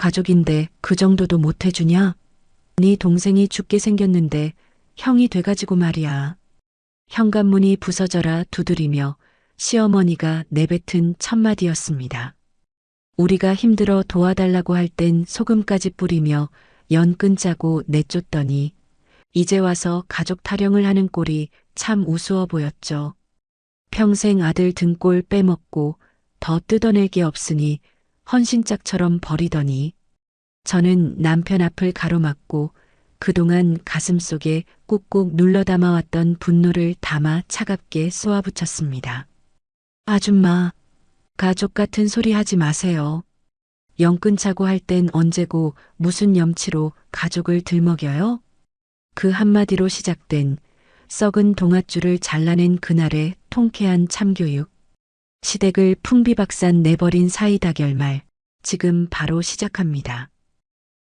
가족인데 그 정도도 못 해주냐? 네 동생이 죽게 생겼는데 형이 돼가지고 말이야. 현관문이 부서져라 두드리며 시어머니가 내뱉은 첫마디였습니다. 우리가 힘들어 도와달라고 할 땐 소금까지 뿌리며 연끈 짜고 내쫓더니 이제 와서 가족 타령을 하는 꼴이 참 우스워 보였죠. 평생 아들 등골 빼먹고 더 뜯어낼 게 없으니 헌신짝처럼 버리더니 저는 남편 앞을 가로막고 그동안 가슴속에 꾹꾹 눌러 담아왔던 분노를 담아 차갑게 쏘아붙였습니다. 아줌마, 가족 같은 소리 하지 마세요. 영끈 차고 할 땐 언제고 무슨 염치로 가족을 들먹여요? 그 한마디로 시작된 썩은 동아줄을 잘라낸 그날의 통쾌한 참교육. 시댁을 풍비박산 내버린 사이다 결말. 지금 바로 시작합니다.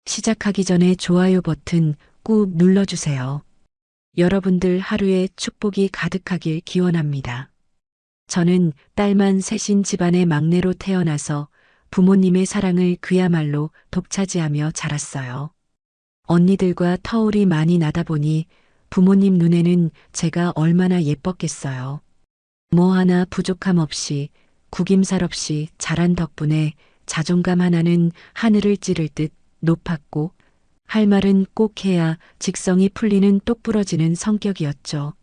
시작하기 전에 좋아요 버튼 꾹 눌러주세요. 여러분들 하루에 축복이 가득하길 기원합니다. 저는 딸만 셋인 집안의 막내로 태어나서 부모님의 사랑을 그야말로 독차지하며 자랐어요. 언니들과 터울이 많이 나다 보니 부모님 눈에는 제가 얼마나 예뻤겠어요. 뭐 하나 부족함 없이 구김살 없이 자란 덕분에 자존감 하나는 하늘을 찌를 듯 높았고 할 말은 꼭 해야 직성이 풀리는 똑부러지는 성격이었죠.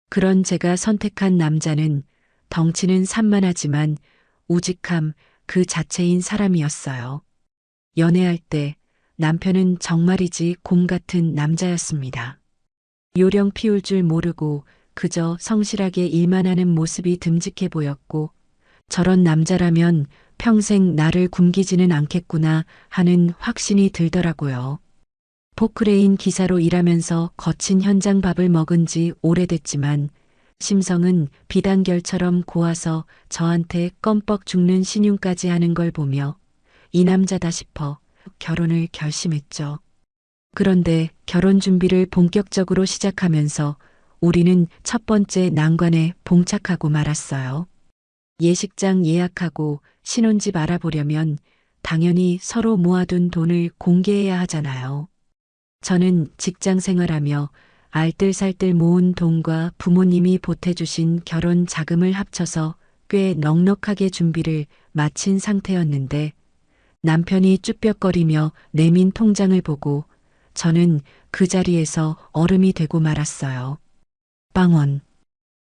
그런 제가 선택한 남자는 덩치는 산만하지만 우직함 그 자체인 사람이었어요. 연애할 때 남편은 정말이지 곰 같은 남자였습니다. 요령 피울 줄 모르고 그저 성실하게 일만 하는 모습이 듬직해 보였고 저런 남자라면 평생 나를 굶기지는 않겠구나 하는 확신이 들더라고요. 포크레인 기사로 일하면서 거친 현장 밥을 먹은 지 오래됐지만 심성은 비단결처럼 고와서 저한테 껌뻑 죽는 신용까지 하는 걸 보며 이 남자다 싶어 결혼을 결심했죠. 그런데 결혼 준비를 본격적으로 시작하면서 우리는 첫 번째 난관에 봉착하고 말았어요. 예식장 예약하고 신혼집 알아보려면 당연히 서로 모아둔 돈을 공개해야 하잖아요. 저는 직장 생활하며 알뜰살뜰 모은 돈과 부모님이 보태주신 결혼 자금을 합쳐서 꽤 넉넉하게 준비를 마친 상태였는데 남편이 쭈뼛거리며 내민 통장을 보고 저는 그 자리에서 얼음이 되고 말았어요. 빵원.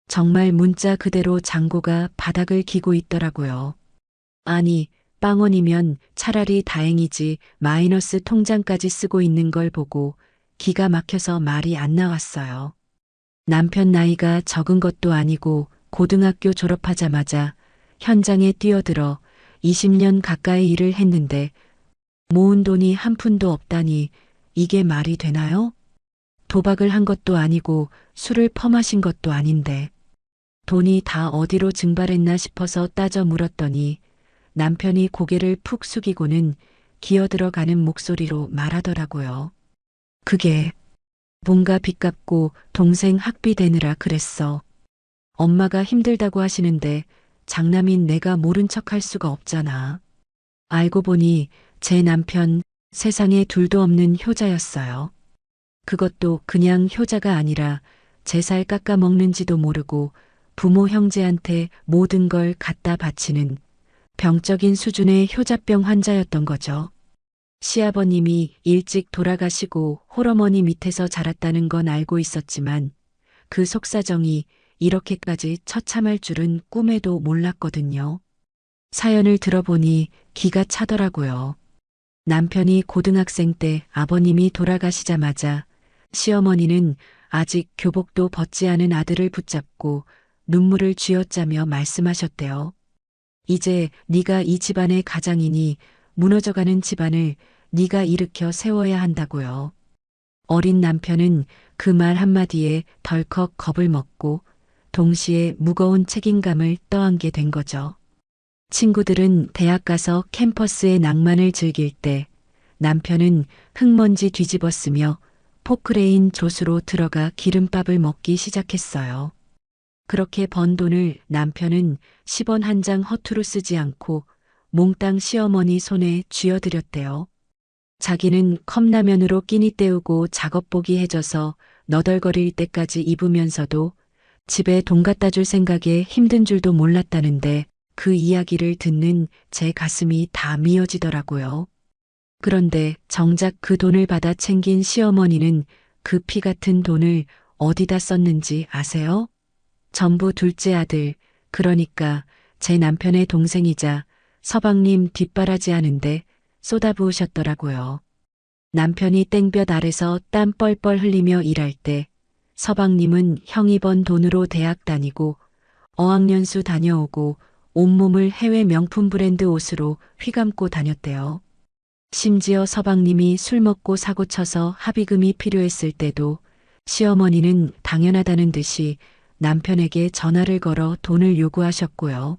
정말 문자 그대로 잔고가 바닥을 기고 있더라고요. 아니, 빵원이면 차라리 다행이지 마이너스 통장까지 쓰고 있는 걸 보고 기가 막혀서 말이 안 나왔어요. 남편 나이가 적은 것도 아니고 고등학교 졸업하자마자 현장에 뛰어들어 20년 가까이 일을 했는데 모은 돈이 한 푼도 없다니 이게 말이 되나요? 도박을 한 것도 아니고 술을 퍼마신 것도 아닌데 돈이 다 어디로 증발했나 싶어서 따져 물었더니 남편이 고개를 푹 숙이고는 기어들어가는 목소리로 말하더라고요. 그게 뭔가 빚 갚고 동생 학비 대느라 그랬어. 엄마가 힘들다고 하시는데 장남인 내가 모른 척 할 수가 없잖아. 알고 보니 제 남편 세상에 둘도 없는 효자였어요. 그것도 그냥 효자가 아니라 제 살 깎아 먹는지도 모르고 부모 형제한테 모든 걸 갖다 바치는 병적인 수준의 효자병 환자였던 거죠. 시아버님이 일찍 돌아가시고 홀어머니 밑에서 자랐다는 건 알고 있었지만 그 속사정이 이렇게까지 처참할 줄은 꿈에도 몰랐거든요. 사연을 들어보니 기가 차더라고요. 남편이 고등학생 때 아버님이 돌아가시자마자 시어머니는 아직 교복도 벗지 않은 아들을 붙잡고 눈물을 쥐어짜며 말씀하셨대요. 이제 네가 이 집안의 가장이니 무너져가는 집안을 네가 일으켜 세워야 한다고요. 어린 남편은 그 말 한마디에 덜컥 겁을 먹고 동시에 무거운 책임감을 떠안게 된 거죠. 친구들은 대학 가서 캠퍼스의 낭만을 즐길 때 남편은 흙먼지 뒤집어쓰며 포크레인 조수로 들어가 기름밥을 먹기 시작했어요. 그렇게 번 돈을 남편은 10원 한 장 허투루 쓰지 않고 몽땅 시어머니 손에 쥐어드렸대요. 자기는 컵라면으로 끼니 때우고 작업복이 해져서 너덜거릴 때까지 입으면서도 집에 돈 갖다 줄 생각에 힘든 줄도 몰랐다는데 그 이야기를 듣는 제 가슴이 다 미어지더라고요. 그런데 정작 그 돈을 받아 챙긴 시어머니는 그 피 같은 돈을 어디다 썼는지 아세요? 전부 둘째 아들, 그러니까 제 남편의 동생이자 서방님 뒷바라지 하는데 쏟아부으셨더라고요. 남편이 땡볕 아래서 땀 뻘뻘 흘리며 일할 때 서방님은 형이 번 돈으로 대학 다니고 어학연수 다녀오고 온몸을 해외 명품 브랜드 옷으로 휘감고 다녔대요. 심지어 서방님이 술 먹고 사고 쳐서 합의금이 필요했을 때도 시어머니는 당연하다는 듯이 남편에게 전화를 걸어 돈을 요구하셨고요.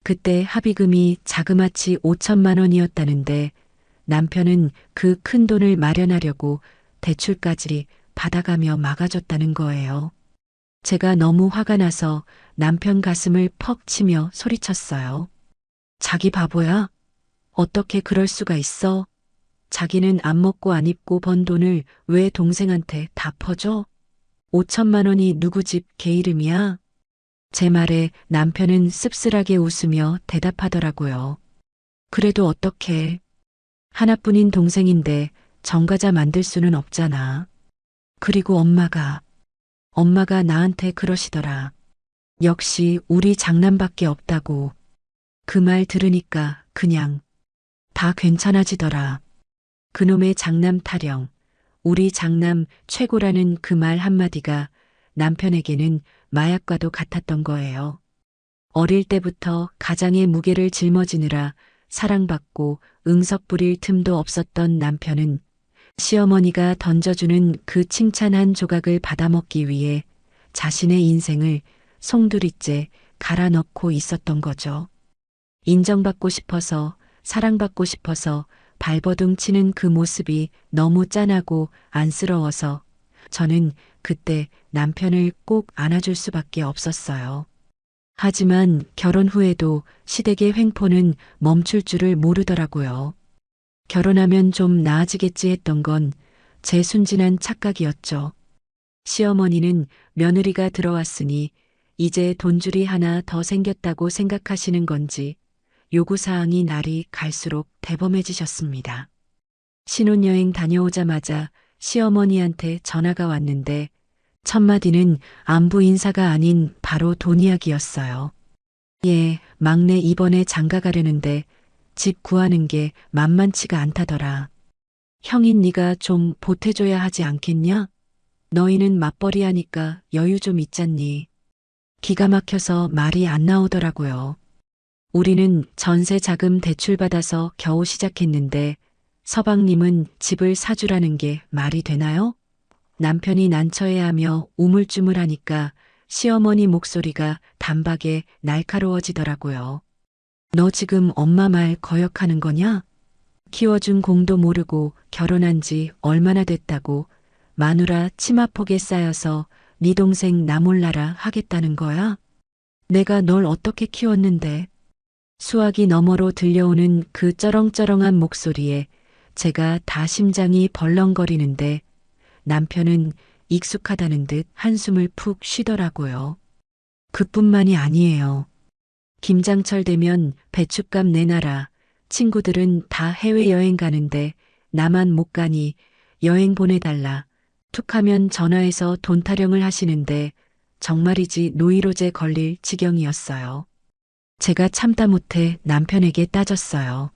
그때 합의금이 자그마치 5천만 원이었다는데 남편은 그 큰 돈을 마련하려고 대출까지 받아가며 막아줬다는 거예요. 제가 너무 화가 나서 남편 가슴을 퍽 치며 소리쳤어요. 자기 바보야? 어떻게 그럴 수가 있어? 자기는 안 먹고 안 입고 번 돈을 왜 동생한테 다 퍼줘? 5천만 원이 누구 집 개 이름이야? 제 말에 남편은 씁쓸하게 웃으며 대답하더라고요. 그래도 어떡해. 하나뿐인 동생인데 정과자 만들 수는 없잖아. 그리고 엄마가 나한테 그러시더라. 역시 우리 장남밖에 없다고. 그 말 들으니까 그냥 다 괜찮아지더라. 그놈의 장남 타령, 우리 장남 최고라는 그 말 한마디가 남편에게는 마약과도 같았던 거예요. 어릴 때부터 가장의 무게를 짊어지느라 사랑받고 응석 부릴 틈도 없었던 남편은 시어머니가 던져주는 그 칭찬 한 조각을 받아먹기 위해 자신의 인생을 송두리째 갈아 넣고 있었던 거죠. 인정받고 싶어서 사랑받고 싶어서 발버둥 치는 그 모습이 너무 짠하고 안쓰러워서 저는 그때 남편을 꼭 안아줄 수밖에 없었어요. 하지만 결혼 후에도 시댁의 횡포는 멈출 줄을 모르더라고요. 결혼하면 좀 나아지겠지 했던 건 제 순진한 착각이었죠. 시어머니는 며느리가 들어왔으니 이제 돈줄이 하나 더 생겼다고 생각하시는 건지 요구사항이 날이 갈수록 대범해지셨습니다. 신혼여행 다녀오자마자 시어머니한테 전화가 왔는데 첫마디는 안부 인사가 아닌 바로 돈 이야기였어요. 예, 막내 이번에 장가 가려는데 집 구하는 게 만만치가 않다더라. 형인 네가 좀 보태줘야 하지 않겠냐? 너희는 맞벌이 하니까 여유 좀 있잖니. 기가 막혀서 말이 안 나오더라고요. 우리는 전세 자금 대출받아서 겨우 시작했는데 서방님은 집을 사주라는 게 말이 되나요? 남편이 난처해하며 우물쭈물하니까 시어머니 목소리가 단박에 날카로워지더라고요. 너 지금 엄마 말 거역하는 거냐? 키워준 공도 모르고 결혼한 지 얼마나 됐다고 마누라 치마폭에 쌓여서 네 동생 나 몰라라 하겠다는 거야? 내가 널 어떻게 키웠는데? 수화기 너머로 들려오는 그 쩌렁쩌렁한 목소리에 제가 다 심장이 벌렁거리는데 남편은 익숙하다는 듯 한숨을 푹 쉬더라고요. 그뿐만이 아니에요. 김장철 되면 배춧값 내놔라. 친구들은 다 해외여행 가는데 나만 못 가니 여행 보내달라. 툭하면 전화해서 돈 타령을 하시는데 정말이지 노이로제 걸릴 지경이었어요. 제가 참다 못해 남편에게 따졌어요.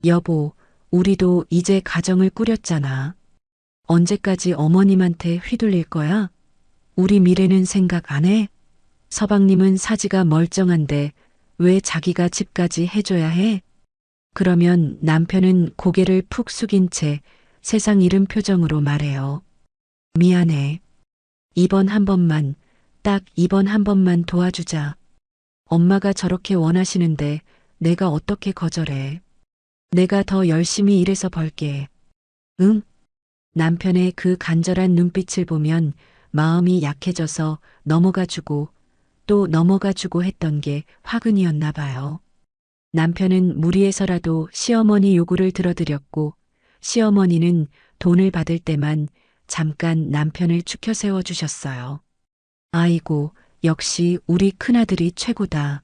여보, 우리도 이제 가정을 꾸렸잖아. 언제까지 어머님한테 휘둘릴 거야? 우리 미래는 생각 안 해? 서방님은 사지가 멀쩡한데 왜 자기가 집까지 해줘야 해? 그러면 남편은 고개를 푹 숙인 채 세상 잃은 표정으로 말해요. 미안해. 이번 한 번만, 딱 이번 한 번만 도와주자. 엄마가 저렇게 원하시는데 내가 어떻게 거절해. 내가 더 열심히 일해서 벌게. 응? 남편의 그 간절한 눈빛을 보면 마음이 약해져서 넘어가주고 또 넘어가주고 했던 게 화근이었나 봐요. 남편은 무리해서라도 시어머니 요구를 들어드렸고 시어머니는 돈을 받을 때만 잠깐 남편을 추켜 세워주셨어요. 아이고, 역시 우리 큰아들이 최고다.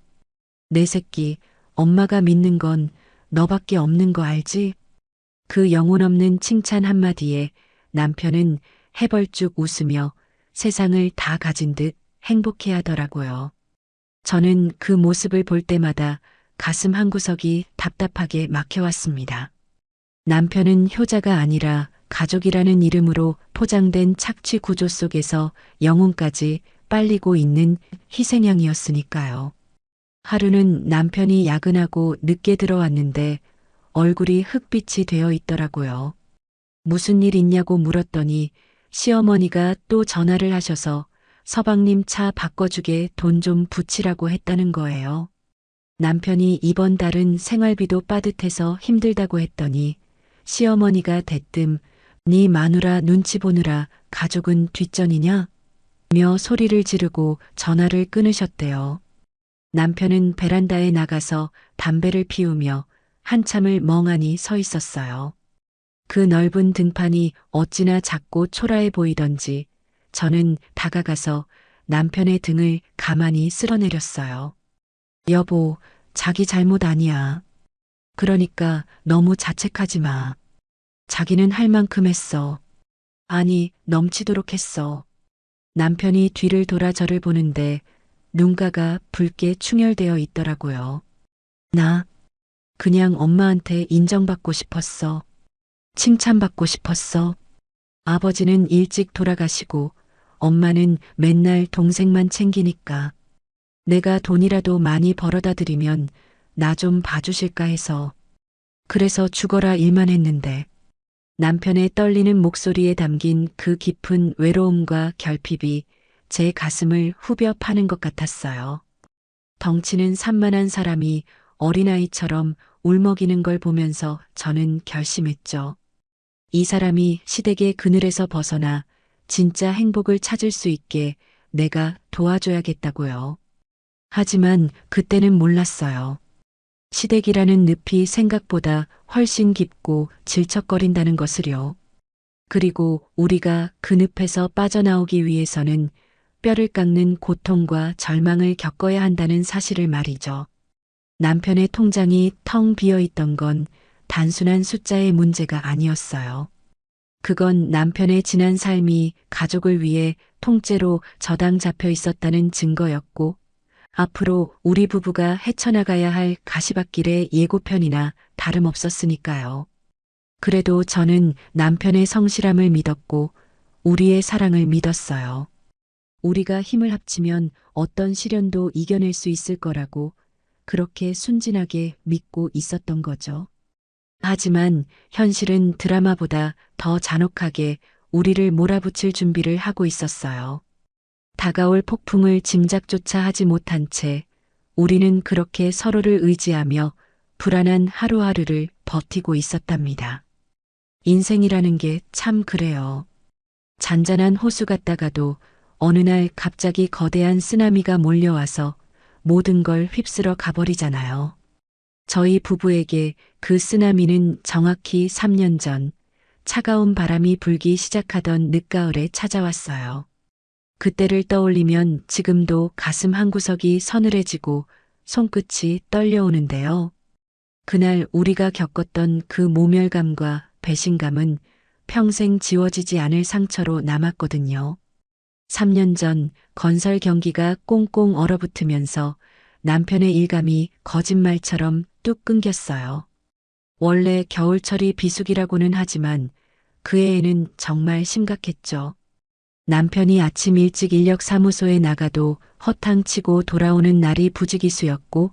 내 새끼, 엄마가 믿는 건 너밖에 없는 거 알지? 그 영혼 없는 칭찬 한마디에 남편은 해벌쭉 웃으며 세상을 다 가진 듯 행복해 하더라고요. 저는 그 모습을 볼 때마다 가슴 한구석이 답답하게 막혀왔습니다. 남편은 효자가 아니라 가족이라는 이름으로 포장된 착취 구조 속에서 영혼까지 빨리고 있는 희생양이었으니까요. 하루는 남편이 야근하고 늦게 들어왔는데 얼굴이 흑빛이 되어 있더라고요. 무슨 일 있냐고 물었더니 시어머니가 또 전화를 하셔서 서방님 차 바꿔주게 돈 좀 붙이라고 했다는 거예요. 남편이 이번 달은 생활비도 빠듯해서 힘들다고 했더니 시어머니가 대뜸 네 마누라 눈치 보느라 가족은 뒷전이냐? 며 소리를 지르고 전화를 끊으셨대요. 남편은 베란다에 나가서 담배를 피우며 한참을 멍하니 서 있었어요. 그 넓은 등판이 어찌나 작고 초라해 보이던지 저는 다가가서 남편의 등을 가만히 쓸어내렸어요. 여보, 자기 잘못 아니야. 그러니까 너무 자책하지 마. 자기는 할 만큼 했어. 아니, 넘치도록 했어. 남편이 뒤를 돌아 저를 보는데 눈가가 붉게 충혈되어 있더라고요. 나 그냥 엄마한테 인정받고 싶었어. 칭찬받고 싶었어. 아버지는 일찍 돌아가시고 엄마는 맨날 동생만 챙기니까 내가 돈이라도 많이 벌어다 드리면 나 좀 봐주실까 해서. 그래서 죽어라 일만 했는데. 남편의 떨리는 목소리에 담긴 그 깊은 외로움과 결핍이 제 가슴을 후벼 파는 것 같았어요. 덩치는 산만한 사람이 어린아이처럼 울먹이는 걸 보면서 저는 결심했죠. 이 사람이 시댁의 그늘에서 벗어나 진짜 행복을 찾을 수 있게 내가 도와줘야겠다고요. 하지만 그때는 몰랐어요. 시댁이라는 늪이 생각보다 훨씬 깊고 질척거린다는 것을요. 그리고 우리가 그 늪에서 빠져나오기 위해서는 뼈를 깎는 고통과 절망을 겪어야 한다는 사실을 말이죠. 남편의 통장이 텅 비어 있던 건 단순한 숫자의 문제가 아니었어요. 그건 남편의 지난 삶이 가족을 위해 통째로 저당 잡혀 있었다는 증거였고, 앞으로 우리 부부가 헤쳐나가야 할 가시밭길의 예고편이나 다름없었으니까요. 그래도 저는 남편의 성실함을 믿었고 우리의 사랑을 믿었어요. 우리가 힘을 합치면 어떤 시련도 이겨낼 수 있을 거라고 그렇게 순진하게 믿고 있었던 거죠. 하지만 현실은 드라마보다 더 잔혹하게 우리를 몰아붙일 준비를 하고 있었어요. 다가올 폭풍을 짐작조차 하지 못한 채 우리는 그렇게 서로를 의지하며 불안한 하루하루를 버티고 있었답니다. 인생이라는 게 참 그래요. 잔잔한 호수 같다가도 어느 날 갑자기 거대한 쓰나미가 몰려와서 모든 걸 휩쓸어 가버리잖아요. 저희 부부에게 그 쓰나미는 정확히 3년 전 차가운 바람이 불기 시작하던 늦가을에 찾아왔어요. 그때를 떠올리면 지금도 가슴 한구석이 서늘해지고 손끝이 떨려오는데요. 그날 우리가 겪었던 그 모멸감과 배신감은 평생 지워지지 않을 상처로 남았거든요. 3년 전 건설 경기가 꽁꽁 얼어붙으면서 남편의 일감이 거짓말처럼 뚝 끊겼어요. 원래 겨울철이 비수기라고는 하지만 그 해에는 정말 심각했죠. 남편이 아침 일찍 인력사무소에 나가도 허탕치고 돌아오는 날이 부지기수였고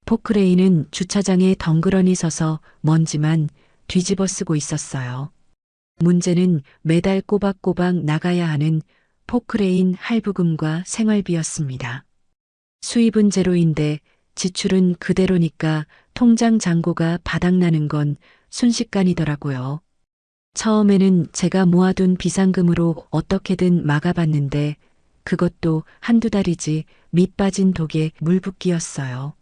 포크레인은 주차장에 덩그러니 서서 먼지만 뒤집어 쓰고 있었어요. 문제는 매달 꼬박꼬박 나가야 하는 포크레인 할부금과 생활비였습니다. 수입은 제로인데 지출은 그대로니까 통장 잔고가 바닥나는 건 순식간이더라고요. 처음에는 제가 모아둔 비상금으로 어떻게든 막아봤는데 그것도 한두 달이지 밑 빠진 독에 물붓기였어요.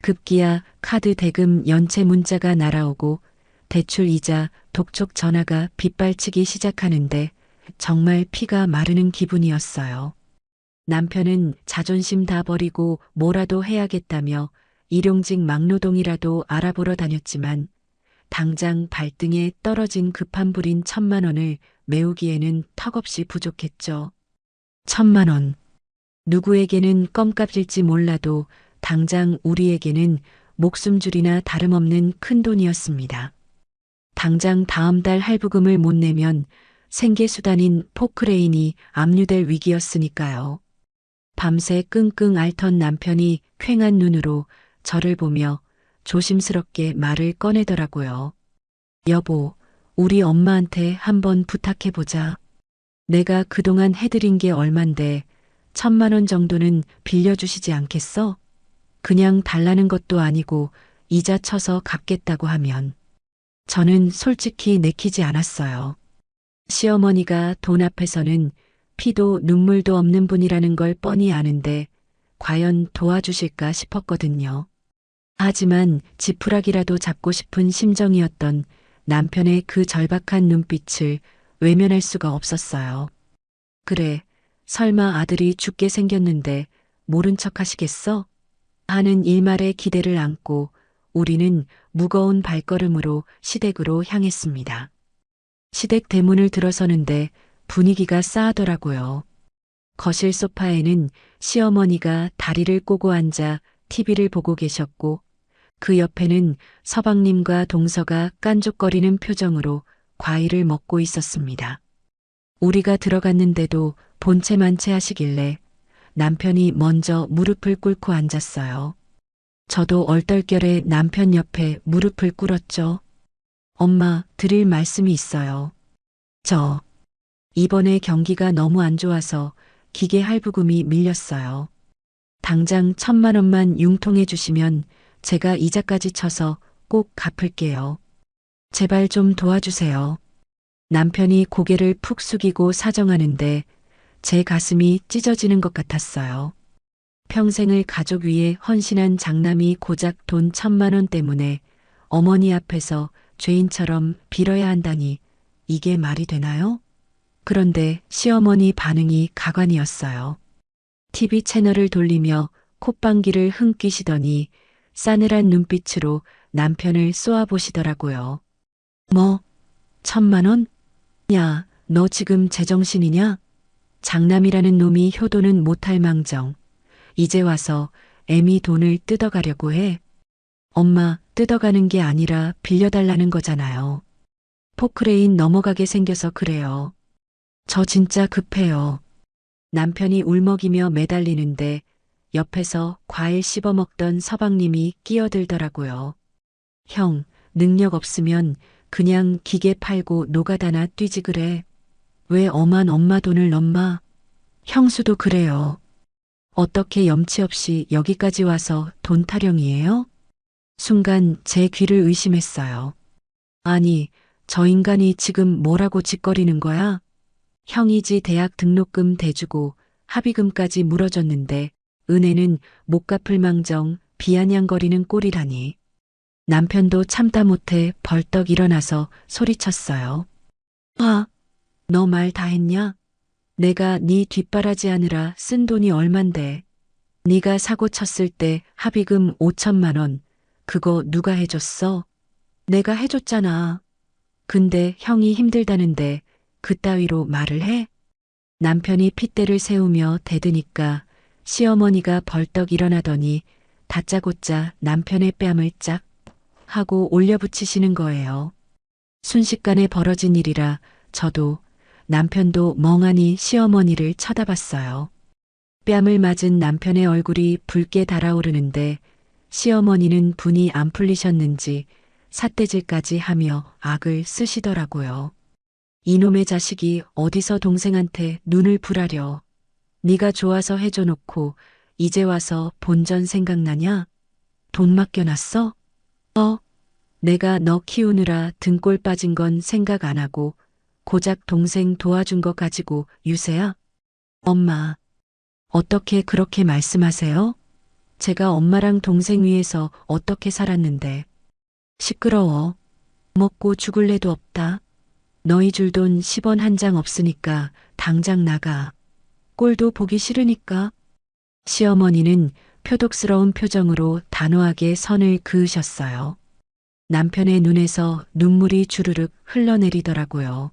급기야 카드 대금 연체 문자가 날아오고 대출 이자 독촉 전화가 빗발치기 시작하는데 정말 피가 마르는 기분이었어요. 남편은 자존심 다 버리고 뭐라도 해야겠다며 일용직 막노동이라도 알아보러 다녔지만 당장 발등에 떨어진 급한 불인 1,000만 원을 메우기에는 턱없이 부족했죠. 1,000만 원. 누구에게는 껌값일지 몰라도 당장 우리에게는 목숨줄이나 다름없는 큰돈이었습니다. 당장 다음 달 할부금을 못 내면 생계수단인 포크레인이 압류될 위기였으니까요. 밤새 끙끙 앓던 남편이 퀭한 눈으로 저를 보며 조심스럽게 말을 꺼내더라고요. 여보, 우리 엄마한테 한번 부탁해보자. 내가 그동안 해드린 게 얼만데 1,000만 원 정도는 빌려주시지 않겠어? 그냥 달라는 것도 아니고 이자 쳐서 갚겠다고 하면. 저는 솔직히 내키지 않았어요. 시어머니가 돈 앞에서는 피도 눈물도 없는 분이라는 걸 뻔히 아는데 과연 도와주실까 싶었거든요. 하지만 지푸라기라도 잡고 싶은 심정이었던 남편의 그 절박한 눈빛을 외면할 수가 없었어요. 그래, 설마 아들이 죽게 생겼는데 모른 척 하시겠어? 하는 일말의 기대를 안고 우리는 무거운 발걸음으로 시댁으로 향했습니다. 시댁 대문을 들어서는데 분위기가 싸하더라고요. 거실 소파에는 시어머니가 다리를 꼬고 앉아 TV를 보고 계셨고 그 옆에는 서방님과 동서가 깐족거리는 표정으로 과일을 먹고 있었습니다. 우리가 들어갔는데도 본체만체 하시길래 남편이 먼저 무릎을 꿇고 앉았어요. 저도 얼떨결에 남편 옆에 무릎을 꿇었죠. 엄마, 드릴 말씀이 있어요. 이번에 경기가 너무 안 좋아서 기계 할부금이 밀렸어요. 당장 1,000만 원만 융통해 주시면 제가 이자까지 쳐서 꼭 갚을게요. 제발 좀 도와주세요. 남편이 고개를 푹 숙이고 사정하는데 제 가슴이 찢어지는 것 같았어요. 평생을 가족 위해 헌신한 장남이 고작 돈 1,000만 원 때문에 어머니 앞에서 죄인처럼 빌어야 한다니 이게 말이 되나요? 그런데 시어머니 반응이 가관이었어요. TV 채널을 돌리며 콧방귀를 흥기시더니 싸늘한 눈빛으로 남편을 쏘아보시더라고요. 뭐? 1,000만 원? 야, 너 지금 제정신이냐? 장남이라는 놈이 효도는 못할 망정. 이제 와서 애미 돈을 뜯어가려고 해. 엄마, 뜯어가는 게 아니라 빌려달라는 거잖아요. 포크레인 넘어가게 생겨서 그래요. 저 진짜 급해요. 남편이 울먹이며 매달리는데 옆에서 과일 씹어 먹던 서방님이 끼어들더라고요. 형, 능력 없으면 그냥 기계 팔고 노가다나 뛰지 그래. 왜 엄한 엄마 돈을 넘마? 형수도 그래요. 어떻게 염치 없이 여기까지 와서 돈 타령이에요? 순간 제 귀를 의심했어요. 아니, 저 인간이 지금 뭐라고 짓거리는 거야? 형이지 대학 등록금 대주고 합의금까지 물어줬는데 은혜는 못 갚을 망정 비아냥거리는 꼴이라니. 남편도 참다 못해 벌떡 일어나서 소리쳤어요. 너 말 다 했냐? 내가 네 뒷바라지 하느라 쓴 돈이 얼만데. 네가 사고 쳤을 때 합의금 5,000만 원. 그거 누가 해줬어? 내가 해줬잖아. 근데 형이 힘들다는데 그따위로 말을 해? 남편이 핏대를 세우며 대드니까 시어머니가 벌떡 일어나더니 다짜고짜 남편의 뺨을 짝 하고 올려붙이시는 거예요. 순식간에 벌어진 일이라 저도 남편도 멍하니 시어머니를 쳐다봤어요. 뺨을 맞은 남편의 얼굴이 붉게 달아오르는데 시어머니는 분이 안 풀리셨는지 삿대질까지 하며 악을 쓰시더라고요. 이놈의 자식이 어디서 동생한테 눈을 부라려. 네가 좋아서 해줘 놓고 이제 와서 본전 생각나냐? 돈 맡겨놨어? 내가 너 키우느라 등골 빠진 건 생각 안 하고 고작 동생 도와준 거 가지고 유세야? 엄마, 어떻게 그렇게 말씀하세요? 제가 엄마랑 동생 위해서 어떻게 살았는데. 시끄러워. 먹고 죽을래도 없다. 너희 줄 돈 10원 한 장 없으니까 당장 나가. 꼴도 보기 싫으니까. 시어머니는 표독스러운 표정으로 단호하게 선을 그으셨어요. 남편의 눈에서 눈물이 주르륵 흘러내리더라고요.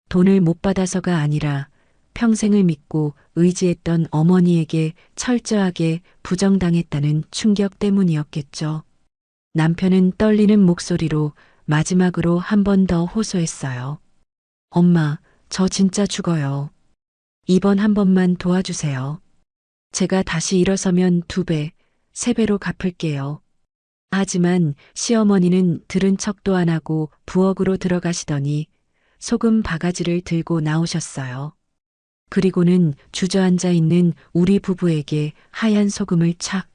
돈을 못 받아서가 아니라 평생을 믿고 의지했던 어머니에게 철저하게 부정당했다는 충격 때문이었겠죠. 남편은 떨리는 목소리로 마지막으로 한 번 더 호소했어요. 엄마, 저 진짜 죽어요. 이번 한 번만 도와주세요. 제가 다시 일어서면 2배, 3배로 갚을게요. 하지만 시어머니는 들은 척도 안 하고 부엌으로 들어가시더니 소금 바가지를 들고 나오셨어요. 그리고는 주저앉아 있는 우리 부부에게 하얀 소금을 착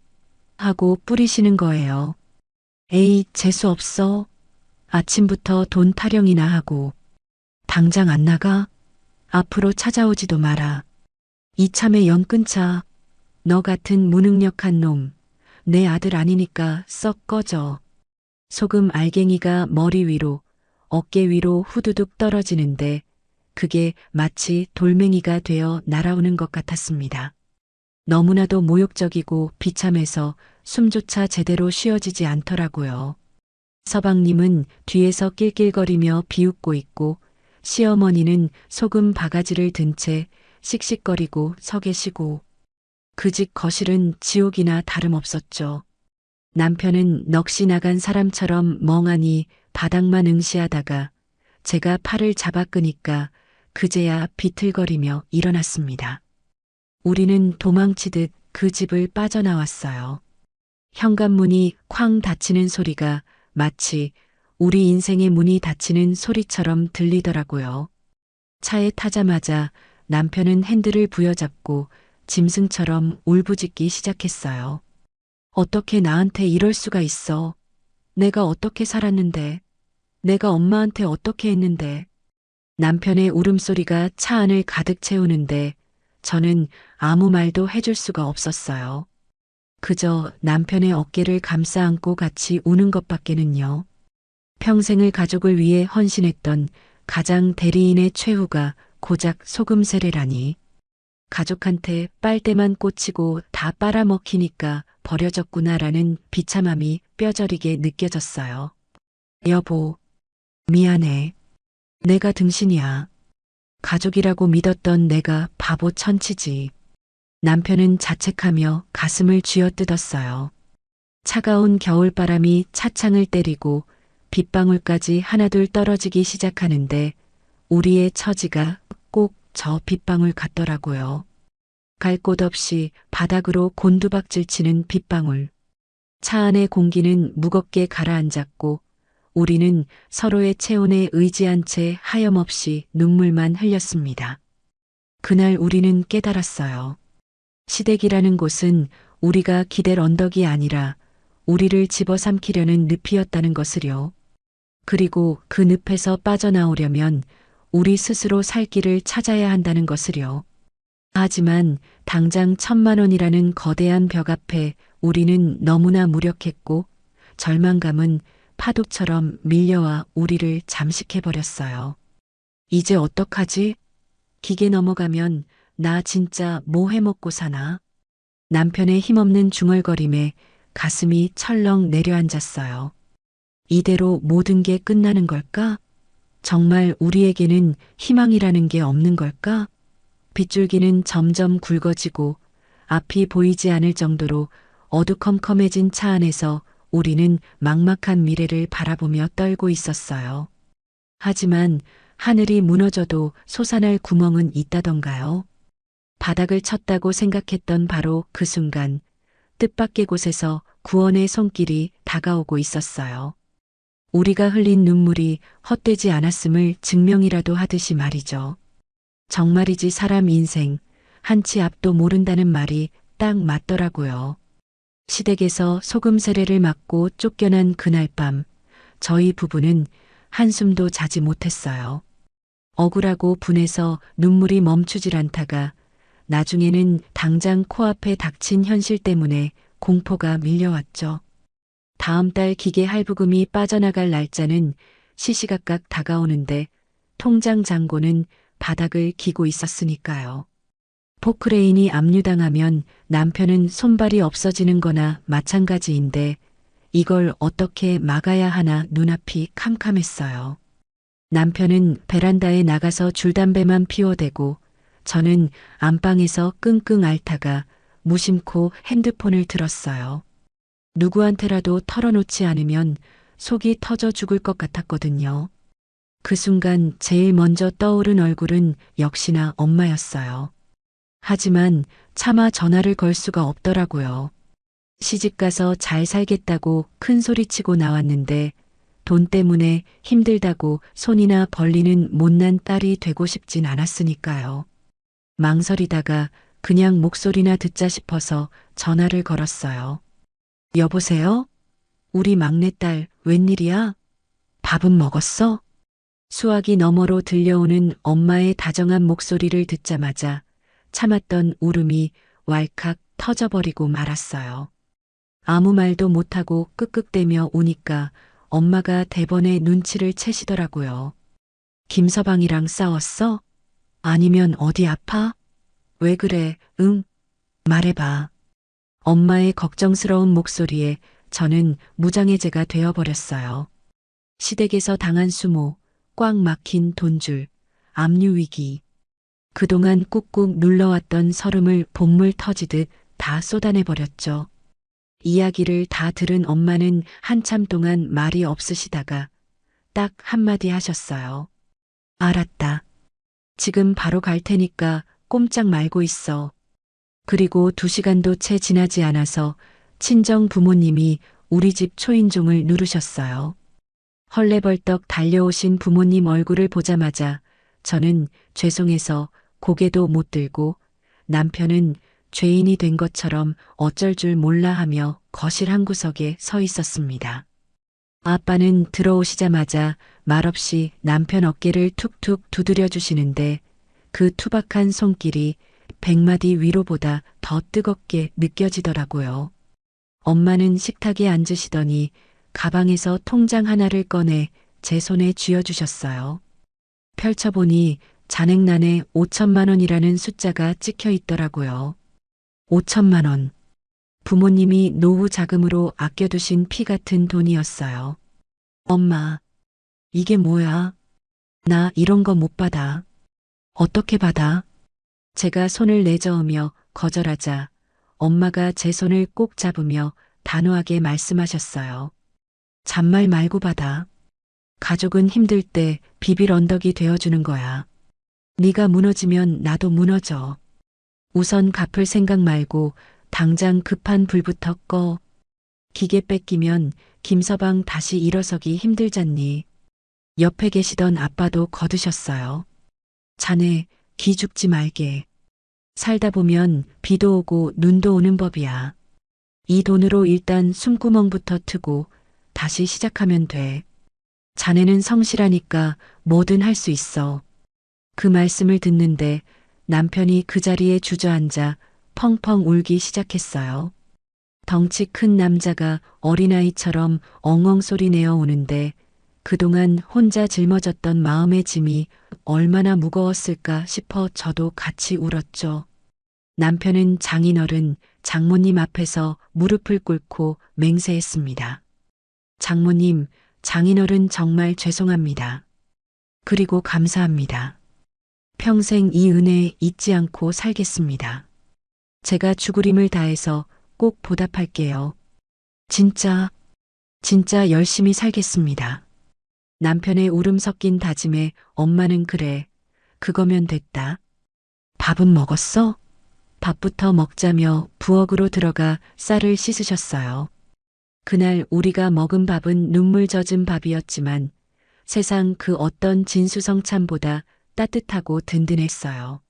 하고 뿌리시는 거예요. 에이, 재수 없어. 아침부터 돈 타령이나 하고. 당장 안 나가? 앞으로 찾아오지도 마라. 이참에 연 끊자. 너 같은 무능력한 놈. 내 아들 아니니까 썩 꺼져. 소금 알갱이가 머리 위로, 어깨 위로 후두둑 떨어지는데 그게 마치 돌멩이가 되어 날아오는 것 같았습니다. 너무나도 모욕적이고 비참해서 숨조차 제대로 쉬어지지 않더라고요. 서방님은 뒤에서 낄낄거리며 비웃고 있고 시어머니는 소금 바가지를 든 채 씩씩거리고 서 계시고 그 집 거실은 지옥이나 다름없었죠. 남편은 넋이 나간 사람처럼 멍하니 바닥만 응시하다가 제가 팔을 잡아 끄니까 그제야 비틀거리며 일어났습니다. 우리는 도망치듯 그 집을 빠져나왔어요. 현관문이 쾅 닫히는 소리가 마치 우리 인생의 문이 닫히는 소리처럼 들리더라고요. 차에 타자마자 남편은 핸들을 부여잡고 짐승처럼 울부짖기 시작했어요. 어떻게 나한테 이럴 수가 있어. 내가 어떻게 살았는데. 내가 엄마한테 어떻게 했는데. 남편의 울음소리가 차 안을 가득 채우는데 저는 아무 말도 해줄 수가 없었어요. 그저 남편의 어깨를 감싸 안고 같이 우는 것밖에는요. 평생을 가족을 위해 헌신했던 가장 대리인의 최후가 고작 소금 세례라니. 가족한테 빨대만 꽂히고 다 빨아먹히니까 버려졌구나라는 비참함이 뼈저리게 느껴졌어요. 여보, 미안해. 내가 등신이야. 가족이라고 믿었던 내가 바보 천치지. 남편은 자책하며 가슴을 쥐어뜯었어요. 차가운 겨울바람이 차창을 때리고 빗방울까지 하나둘 떨어지기 시작하는데 우리의 처지가 꼭 저 빗방울 같더라고요. 갈 곳 없이 바닥으로 곤두박질 치는 빗방울. 차 안의 공기는 무겁게 가라앉았고 우리는 서로의 체온에 의지한 채 하염없이 눈물만 흘렸습니다. 그날 우리는 깨달았어요. 시댁이라는 곳은 우리가 기댈 언덕이 아니라 우리를 집어삼키려는 늪이었다는 것을요. 그리고 그 늪에서 빠져나오려면 우리 스스로 살 길을 찾아야 한다는 것을요. 하지만 당장 1,000만 원이라는 거대한 벽 앞에 우리는 너무나 무력했고 절망감은 파도처럼 밀려와 우리를 잠식해버렸어요. 이제 어떡하지? 기계 넘어가면 나 진짜 뭐 해먹고 사나? 남편의 힘없는 중얼거림에 가슴이 철렁 내려앉았어요. 이대로 모든 게 끝나는 걸까? 정말 우리에게는 희망이라는 게 없는 걸까? 빗줄기는 점점 굵어지고 앞이 보이지 않을 정도로 어두컴컴해진 차 안에서 우리는 막막한 미래를 바라보며 떨고 있었어요. 하지만 하늘이 무너져도 솟아날 구멍은 있다던가요? 바닥을 쳤다고 생각했던 바로 그 순간 뜻밖의 곳에서 구원의 손길이 다가오고 있었어요. 우리가 흘린 눈물이 헛되지 않았음을 증명이라도 하듯이 말이죠. 정말이지 사람 인생 한치 앞도 모른다는 말이 딱 맞더라고요. 시댁에서 소금 세례를 맞고 쫓겨난 그날 밤 저희 부부는 한숨도 자지 못했어요. 억울하고 분해서 눈물이 멈추질 않다가 나중에는 당장 코앞에 닥친 현실 때문에 공포가 밀려왔죠. 다음 달 기계 할부금이 빠져나갈 날짜는 시시각각 다가오는데 통장 잔고는 바닥을 기고 있었으니까요. 포크레인이 압류당하면 남편은 손발이 없어지는 거나 마찬가지인데 이걸 어떻게 막아야 하나 눈앞이 캄캄했어요. 남편은 베란다에 나가서 줄담배만 피워대고 저는 안방에서 끙끙 앓다가 무심코 핸드폰을 들었어요. 누구한테라도 털어놓지 않으면 속이 터져 죽을 것 같았거든요. 그 순간 제일 먼저 떠오른 얼굴은 역시나 엄마였어요. 하지만 차마 전화를 걸 수가 없더라고요. 시집가서 잘 살겠다고 큰 소리치고 나왔는데 돈 때문에 힘들다고 손이나 벌리는 못난 딸이 되고 싶진 않았으니까요. 망설이다가 그냥 목소리나 듣자 싶어서 전화를 걸었어요. 여보세요? 우리 막내딸 웬일이야? 밥은 먹었어? 수화기 너머로 들려오는 엄마의 다정한 목소리를 듣자마자 참았던 울음이 왈칵 터져버리고 말았어요. 아무 말도 못하고 끄끄대며 우니까 엄마가 대번에 눈치를 채시더라고요. 김서방이랑 싸웠어? 아니면 어디 아파? 왜 그래? 응? 말해봐. 엄마의 걱정스러운 목소리에 저는 무장해제가 되어버렸어요. 시댁에서 당한 수모, 꽉 막힌 돈줄, 압류 위기. 그동안 꾹꾹 눌러왔던 설움을 복물 터지듯 다 쏟아내버렸죠. 이야기를 다 들은 엄마는 한참 동안 말이 없으시다가 딱 한마디 하셨어요. 알았다. 지금 바로 갈 테니까 꼼짝 말고 있어. 그리고 2시간도 채 지나지 않아서 친정 부모님이 우리 집 초인종을 누르셨어요. 헐레벌떡 달려오신 부모님 얼굴을 보자마자 저는 죄송해서 고개도 못 들고 남편은 죄인이 된 것처럼 어쩔 줄 몰라 하며 거실 한 구석에 서 있었습니다. 아빠는 들어오시자마자 말없이 남편 어깨를 툭툭 두드려 주시는데 그 투박한 손길이 100마디 위로보다 더 뜨겁게 느껴지더라고요. 엄마는 식탁에 앉으시더니 가방에서 통장 하나를 꺼내 제 손에 쥐어주셨어요. 펼쳐보니 잔액란에 5천만 원이라는 숫자가 찍혀 있더라고요. 5천만 원. 부모님이 노후 자금으로 아껴두신 피 같은 돈이었어요. 엄마, 이게 뭐야? 나 이런 거 못 받아. 어떻게 받아? 제가 손을 내저으며 거절하자 엄마가 제 손을 꼭 잡으며 단호하게 말씀하셨어요. 잔말 말고 받아. 가족은 힘들 때 비빌 언덕이 되어주는 거야. 네가 무너지면 나도 무너져. 우선 갚을 생각 말고 당장 급한 불부터 꺼. 기계 뺏기면 김서방 다시 일어서기 힘들잖니. 옆에 계시던 아빠도 거드셨어요. 자네 기죽지 말게. 살다 보면 비도 오고 눈도 오는 법이야. 이 돈으로 일단 숨구멍부터 트고 다시 시작하면 돼. 자네는 성실하니까 뭐든 할 수 있어. 그 말씀을 듣는데 남편이 그 자리에 주저앉아 펑펑 울기 시작했어요. 덩치 큰 남자가 어린아이처럼 엉엉 소리 내어 우는데 그동안 혼자 짊어졌던 마음의 짐이 얼마나 무거웠을까 싶어 저도 같이 울었죠. 남편은 장인어른, 장모님 앞에서 무릎을 꿇고 맹세했습니다. 장모님, 장인어른 정말 죄송합니다. 그리고 감사합니다. 평생 이 은혜 잊지 않고 살겠습니다. 제가 죽으림을 다해서 꼭 보답할게요. 진짜 열심히 살겠습니다. 남편의 울음 섞인 다짐에 엄마는 그래, 그거면 됐다. 밥은 먹었어? 밥부터 먹자며 부엌으로 들어가 쌀을 씻으셨어요. 그날 우리가 먹은 밥은 눈물 젖은 밥이었지만 세상 그 어떤 진수성찬보다 따뜻하고 든든했어요.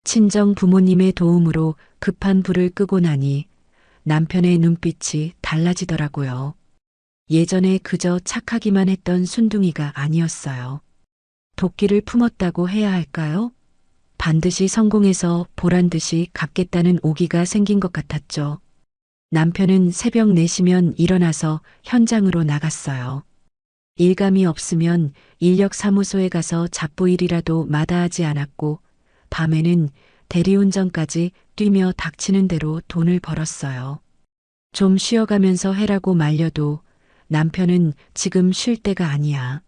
친정 부모님의 도움으로 급한 불을 끄고 나니 남편의 눈빛이 달라지더라고요. 예전에 그저 착하기만 했던 순둥이가 아니었어요. 도끼를 품었다고 해야 할까요? 반드시 성공해서 보란듯이 갚겠다는 오기가 생긴 것 같았죠. 남편은 새벽 4시면 일어나서 현장으로 나갔어요. 일감이 없으면 인력사무소에 가서 잡부일이라도 마다하지 않았고 밤에는 대리운전까지 뛰며 닥치는 대로 돈을 벌었어요. 좀 쉬어가면서 해라고 말려도 남편은 지금 쉴 때가 아니야.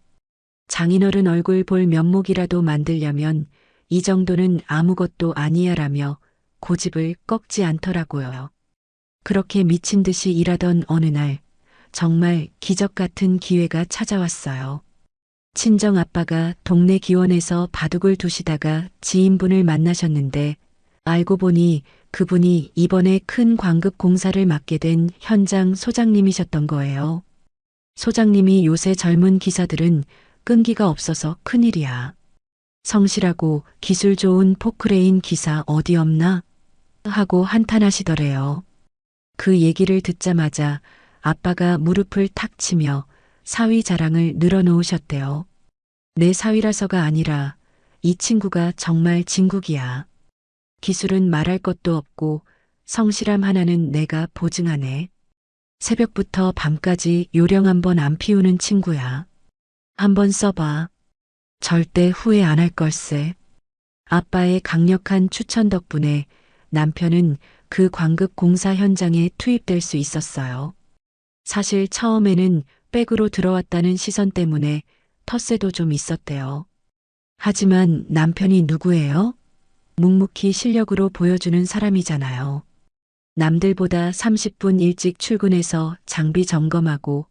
장인어른 얼굴 볼 면목이라도 만들려면 이 정도는 아무것도 아니야라며 고집을 꺾지 않더라고요. 그렇게 미친 듯이 일하던 어느 날 정말 기적 같은 기회가 찾아왔어요. 친정 아빠가 동네 기원에서 바둑을 두시다가 지인분을 만나셨는데 알고 보니 그분이 이번에 큰 광급 공사를 맡게 된 현장 소장님이셨던 거예요. 소장님이 요새 젊은 기사들은 끈기가 없어서 큰일이야. 성실하고 기술 좋은 포크레인 기사 어디 없나? 하고 한탄하시더래요. 그 얘기를 듣자마자 아빠가 무릎을 탁 치며 사위 자랑을 늘어놓으셨대요. 내 사위라서가 아니라 이 친구가 정말 진국이야. 기술은 말할 것도 없고 성실함 하나는 내가 보증하네. 새벽부터 밤까지 요령 한 번 안 피우는 친구야. 한번 써봐. 절대 후회 안 할 걸세. 아빠의 강력한 추천 덕분에 남편은 그 광급 공사 현장에 투입될 수 있었어요. 사실 처음에는 백으로 들어왔다는 시선 때문에 텃세도 좀 있었대요. 하지만 남편이 누구예요? 묵묵히 실력으로 보여주는 사람이잖아요. 남들보다 30분 일찍 출근해서 장비 점검하고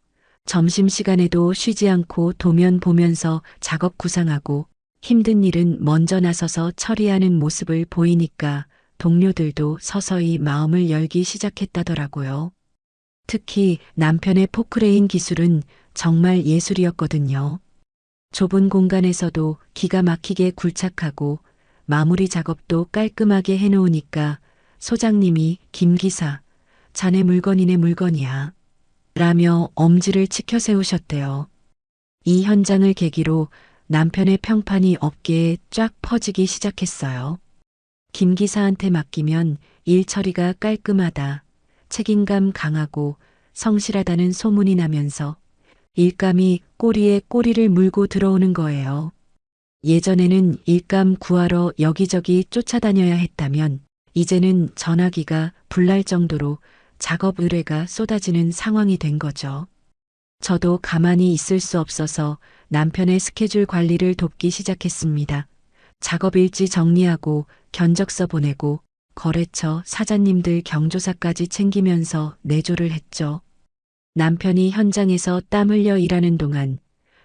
점심시간에도 쉬지 않고 도면 보면서 작업 구상하고 힘든 일은 먼저 나서서 처리하는 모습을 보이니까 동료들도 서서히 마음을 열기 시작했다더라고요. 특히 남편의 포크레인 기술은 정말 예술이었거든요. 좁은 공간에서도 기가 막히게 굴착하고 마무리 작업도 깔끔하게 해놓으니까 소장님이 김 기사, 자네 물건이네 물건이야. 라며 엄지를 치켜 세우셨대요. 이 현장을 계기로 남편의 평판이 업계에 쫙 퍼지기 시작했어요. 김 기사한테 맡기면 일 처리가 깔끔하다, 책임감 강하고 성실하다는 소문이 나면서 일감이 꼬리에 꼬리를 물고 들어오는 거예요. 예전에는 일감 구하러 여기저기 쫓아다녀야 했다면 이제는 전화기가 불날 정도로 작업 의뢰가 쏟아지는 상황이 된 거죠. 저도 가만히 있을 수 없어서 남편의 스케줄 관리를 돕기 시작했습니다. 작업 일지 정리하고 견적서 보내고 거래처 사장님들 경조사까지 챙기면서 내조를 했죠. 남편이 현장에서 땀 흘려 일하는 동안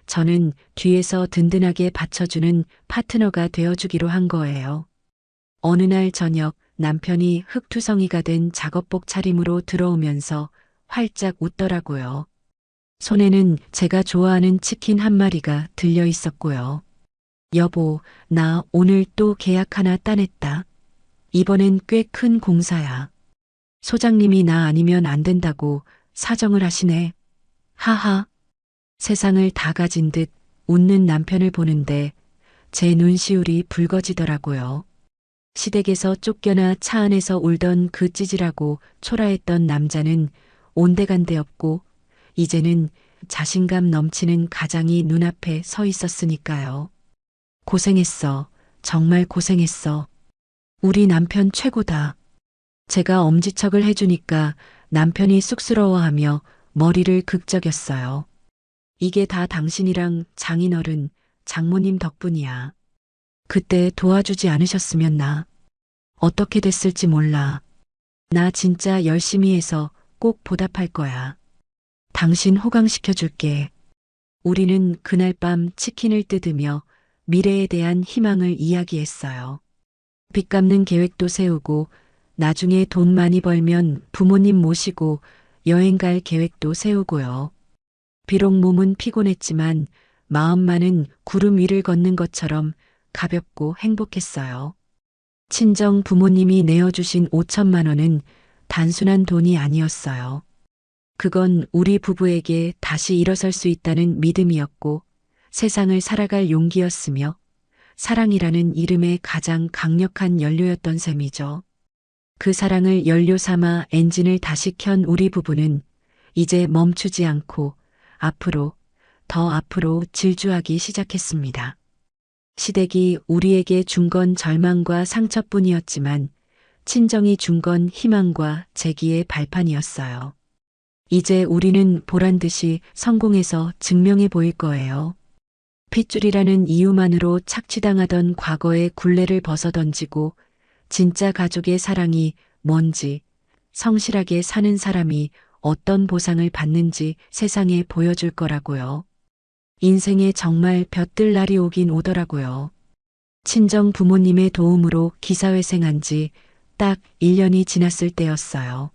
저는 뒤에서 든든하게 받쳐주는 파트너가 되어주기로 한 거예요. 어느 날 저녁 남편이 흑투성이가 된 작업복 차림으로 들어오면서 활짝 웃더라고요. 손에는 제가 좋아하는 치킨 한 마리가 들려 있었고요. 여보, 나 오늘 또 계약 하나 따냈다. 이번엔 꽤 큰 공사야. 소장님이 나 아니면 안 된다고 사정을 하시네. 하하. 세상을 다 가진 듯 웃는 남편을 보는데 제 눈시울이 붉어지더라고요. 시댁에서 쫓겨나 차 안에서 울던 그 찌질하고 초라했던 남자는 온데간데 없고 이제는 자신감 넘치는 가장이 눈앞에 서 있었으니까요. 고생했어. 정말 고생했어. 우리 남편 최고다. 제가 엄지척을 해주니까 남편이 쑥스러워하며 머리를 극적였어요. 이게 다 당신이랑 장인어른, 장모님 덕분이야. 그때 도와주지 않으셨으면 나 어떻게 됐을지 몰라. 나 진짜 열심히 해서 꼭 보답할 거야. 당신 호강시켜줄게. 우리는 그날 밤 치킨을 뜯으며 미래에 대한 희망을 이야기했어요. 빚 갚는 계획도 세우고 나중에 돈 많이 벌면 부모님 모시고 여행 갈 계획도 세우고요. 비록 몸은 피곤했지만 마음만은 구름 위를 걷는 것처럼 가볍고 행복했어요. 친정 부모님이 내어주신 5천만 원은 단순한 돈이 아니었어요. 그건 우리 부부에게 다시 일어설 수 있다는 믿음이었고 세상을 살아갈 용기였으며 사랑이라는 이름의 가장 강력한 연료였던 셈이죠. 그 사랑을 연료 삼아 엔진을 다시 켠 우리 부부는 이제 멈추지 않고 앞으로 더 앞으로 질주하기 시작했습니다. 시댁이 우리에게 준 건 절망과 상처뿐이었지만 친정이 준 건 희망과 재기의 발판이었어요. 이제 우리는 보란 듯이 성공해서 증명해 보일 거예요. 핏줄이라는 이유만으로 착취당하던 과거의 굴레를 벗어던지고 진짜 가족의 사랑이 뭔지, 성실하게 사는 사람이 어떤 보상을 받는지 세상에 보여줄 거라고요. 인생에 정말 볕들 날이 오긴 오더라고요. 친정 부모님의 도움으로 기사회생한 지 딱 1년이 지났을 때였어요.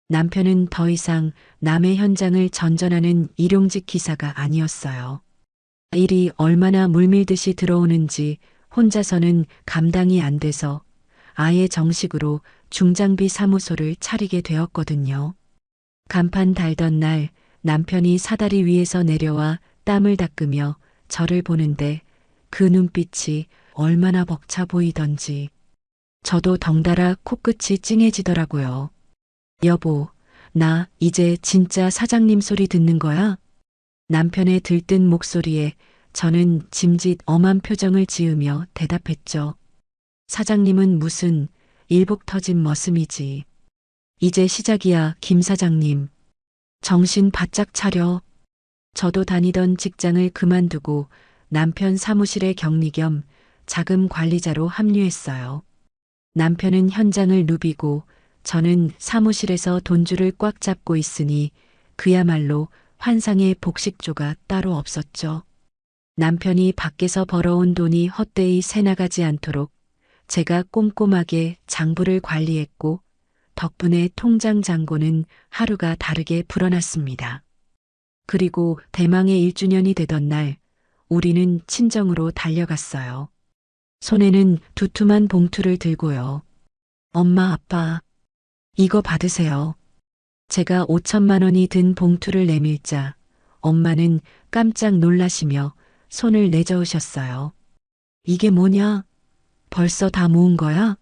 남편은 더 이상 남의 현장을 전전하는 일용직 기사가 아니었어요. 일이 얼마나 물밀듯이 들어오는지 혼자서는 감당이 안 돼서 아예 정식으로 중장비 사무소를 차리게 되었거든요. 간판 달던 날 남편이 사다리 위에서 내려와 땀을 닦으며 저를 보는데 그 눈빛이 얼마나 벅차 보이던지 저도 덩달아 코끝이 찡해지더라고요. 여보, 나 이제 진짜 사장님 소리 듣는 거야? 남편의 들뜬 목소리에 저는 짐짓 엄한 표정을 지으며 대답했죠. 사장님은 무슨 일복 터진 머슴이지. 이제 시작이야, 김 사장님. 정신 바짝 차려. 저도 다니던 직장을 그만두고 남편 사무실의 격리 겸 자금 관리자로 합류했어요. 남편은 현장을 누비고 저는 사무실에서 돈줄을 꽉 잡고 있으니 그야말로 환상의 복식조가 따로 없었죠. 남편이 밖에서 벌어온 돈이 헛되이 새나가지 않도록 제가 꼼꼼하게 장부를 관리했고 덕분에 통장 잔고는 하루가 다르게 불어났습니다. 그리고 대망의 1주년이 되던 날 우리는 친정으로 달려갔어요. 손에는 두툼한 봉투를 들고요. 엄마, 아빠, 이거 받으세요. 제가 5천만 원이 든 봉투를 내밀자 엄마는 깜짝 놀라시며 손을 내저으셨어요. 이게 뭐냐? 벌써 다 모은 거야?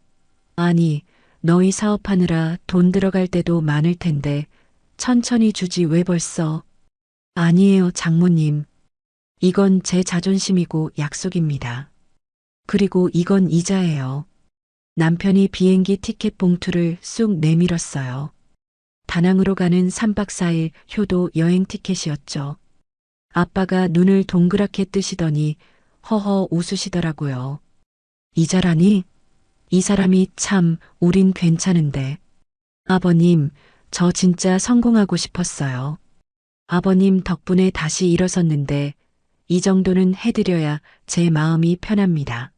아니, 너희 사업하느라 돈 들어갈 때도 많을 텐데 천천히 주지 왜 벌써? 아니에요, 장모님. 이건 제 자존심이고 약속입니다. 그리고 이건 이자예요. 남편이 비행기 티켓 봉투를 쑥 내밀었어요. 다낭으로 가는 3박 4일 효도 여행 티켓이었죠. 아빠가 눈을 동그랗게 뜨시더니 허허 웃으시더라고요. 이자라니? 이 사람이 참 우린 괜찮은데. 아버님, 저 진짜 성공하고 싶었어요. 아버님 덕분에 다시 일어섰는데 이 정도는 해드려야 제 마음이 편합니다.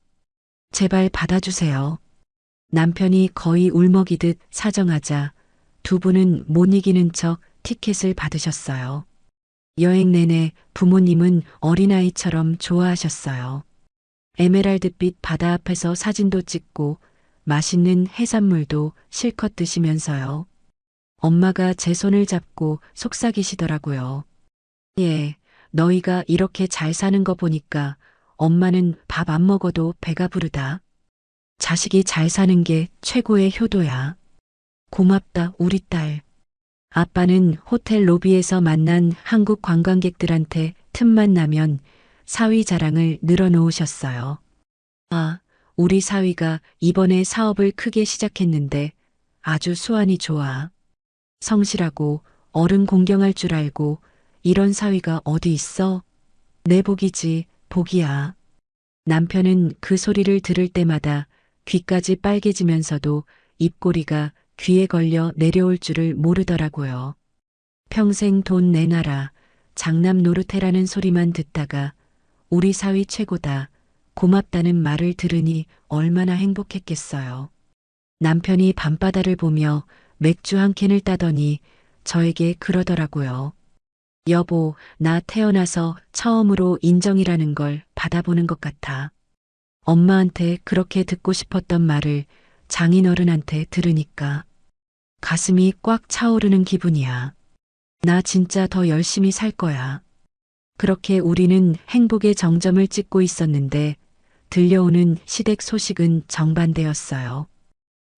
제발 받아주세요. 남편이 거의 울먹이듯 사정하자 두 분은 못 이기는 척 티켓을 받으셨어요. 여행 내내 부모님은 어린아이처럼 좋아하셨어요. 에메랄드빛 바다 앞에서 사진도 찍고 맛있는 해산물도 실컷 드시면서요. 엄마가 제 손을 잡고 속삭이시더라고요. 예, 너희가 이렇게 잘 사는 거 보니까 엄마는 밥 안 먹어도 배가 부르다. 자식이 잘 사는 게 최고의 효도야. 고맙다, 우리 딸. 아빠는 호텔 로비에서 만난 한국 관광객들한테 틈만 나면 사위 자랑을 늘어놓으셨어요. 아, 우리 사위가 이번에 사업을 크게 시작했는데 아주 수완이 좋아. 성실하고 어른 공경할 줄 알고 이런 사위가 어디 있어? 내 복이지, 복이야. 남편은 그 소리를 들을 때마다 귀까지 빨개지면서도 입꼬리가 귀에 걸려 내려올 줄을 모르더라고요. 평생 돈 내놔라, 장남 노릇해라는 소리만 듣다가 우리 사위 최고다, 고맙다는 말을 들으니 얼마나 행복했겠어요. 남편이 밤바다를 보며 맥주 한 캔을 따더니 저에게 그러더라고요. 여보, 나 태어나서 처음으로 인정이라는 걸 받아보는 것 같아. 엄마한테 그렇게 듣고 싶었던 말을 장인어른한테 들으니까 가슴이 꽉 차오르는 기분이야. 나 진짜 더 열심히 살 거야. 그렇게 우리는 행복의 정점을 찍고 있었는데 들려오는 시댁 소식은 정반대였어요.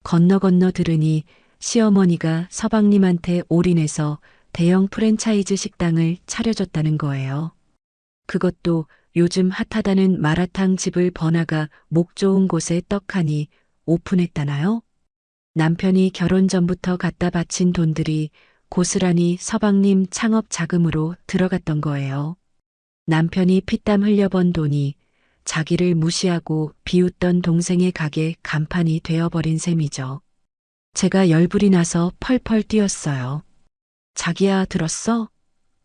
건너 들으니 시어머니가 서방님한테 올인해서 대형 프랜차이즈 식당을 차려줬다는 거예요. 그것도 요즘 핫하다는 마라탕 집을 번화가 목 좋은 곳에 떡하니 오픈했다나요? 남편이 결혼 전부터 갖다 바친 돈들이 고스란히 서방님 창업 자금으로 들어갔던 거예요. 남편이 피땀 흘려 번 돈이 자기를 무시하고 비웃던 동생의 가게 간판이 되어버린 셈이죠. 제가 열불이 나서 펄펄 뛰었어요. 자기야, 들었어?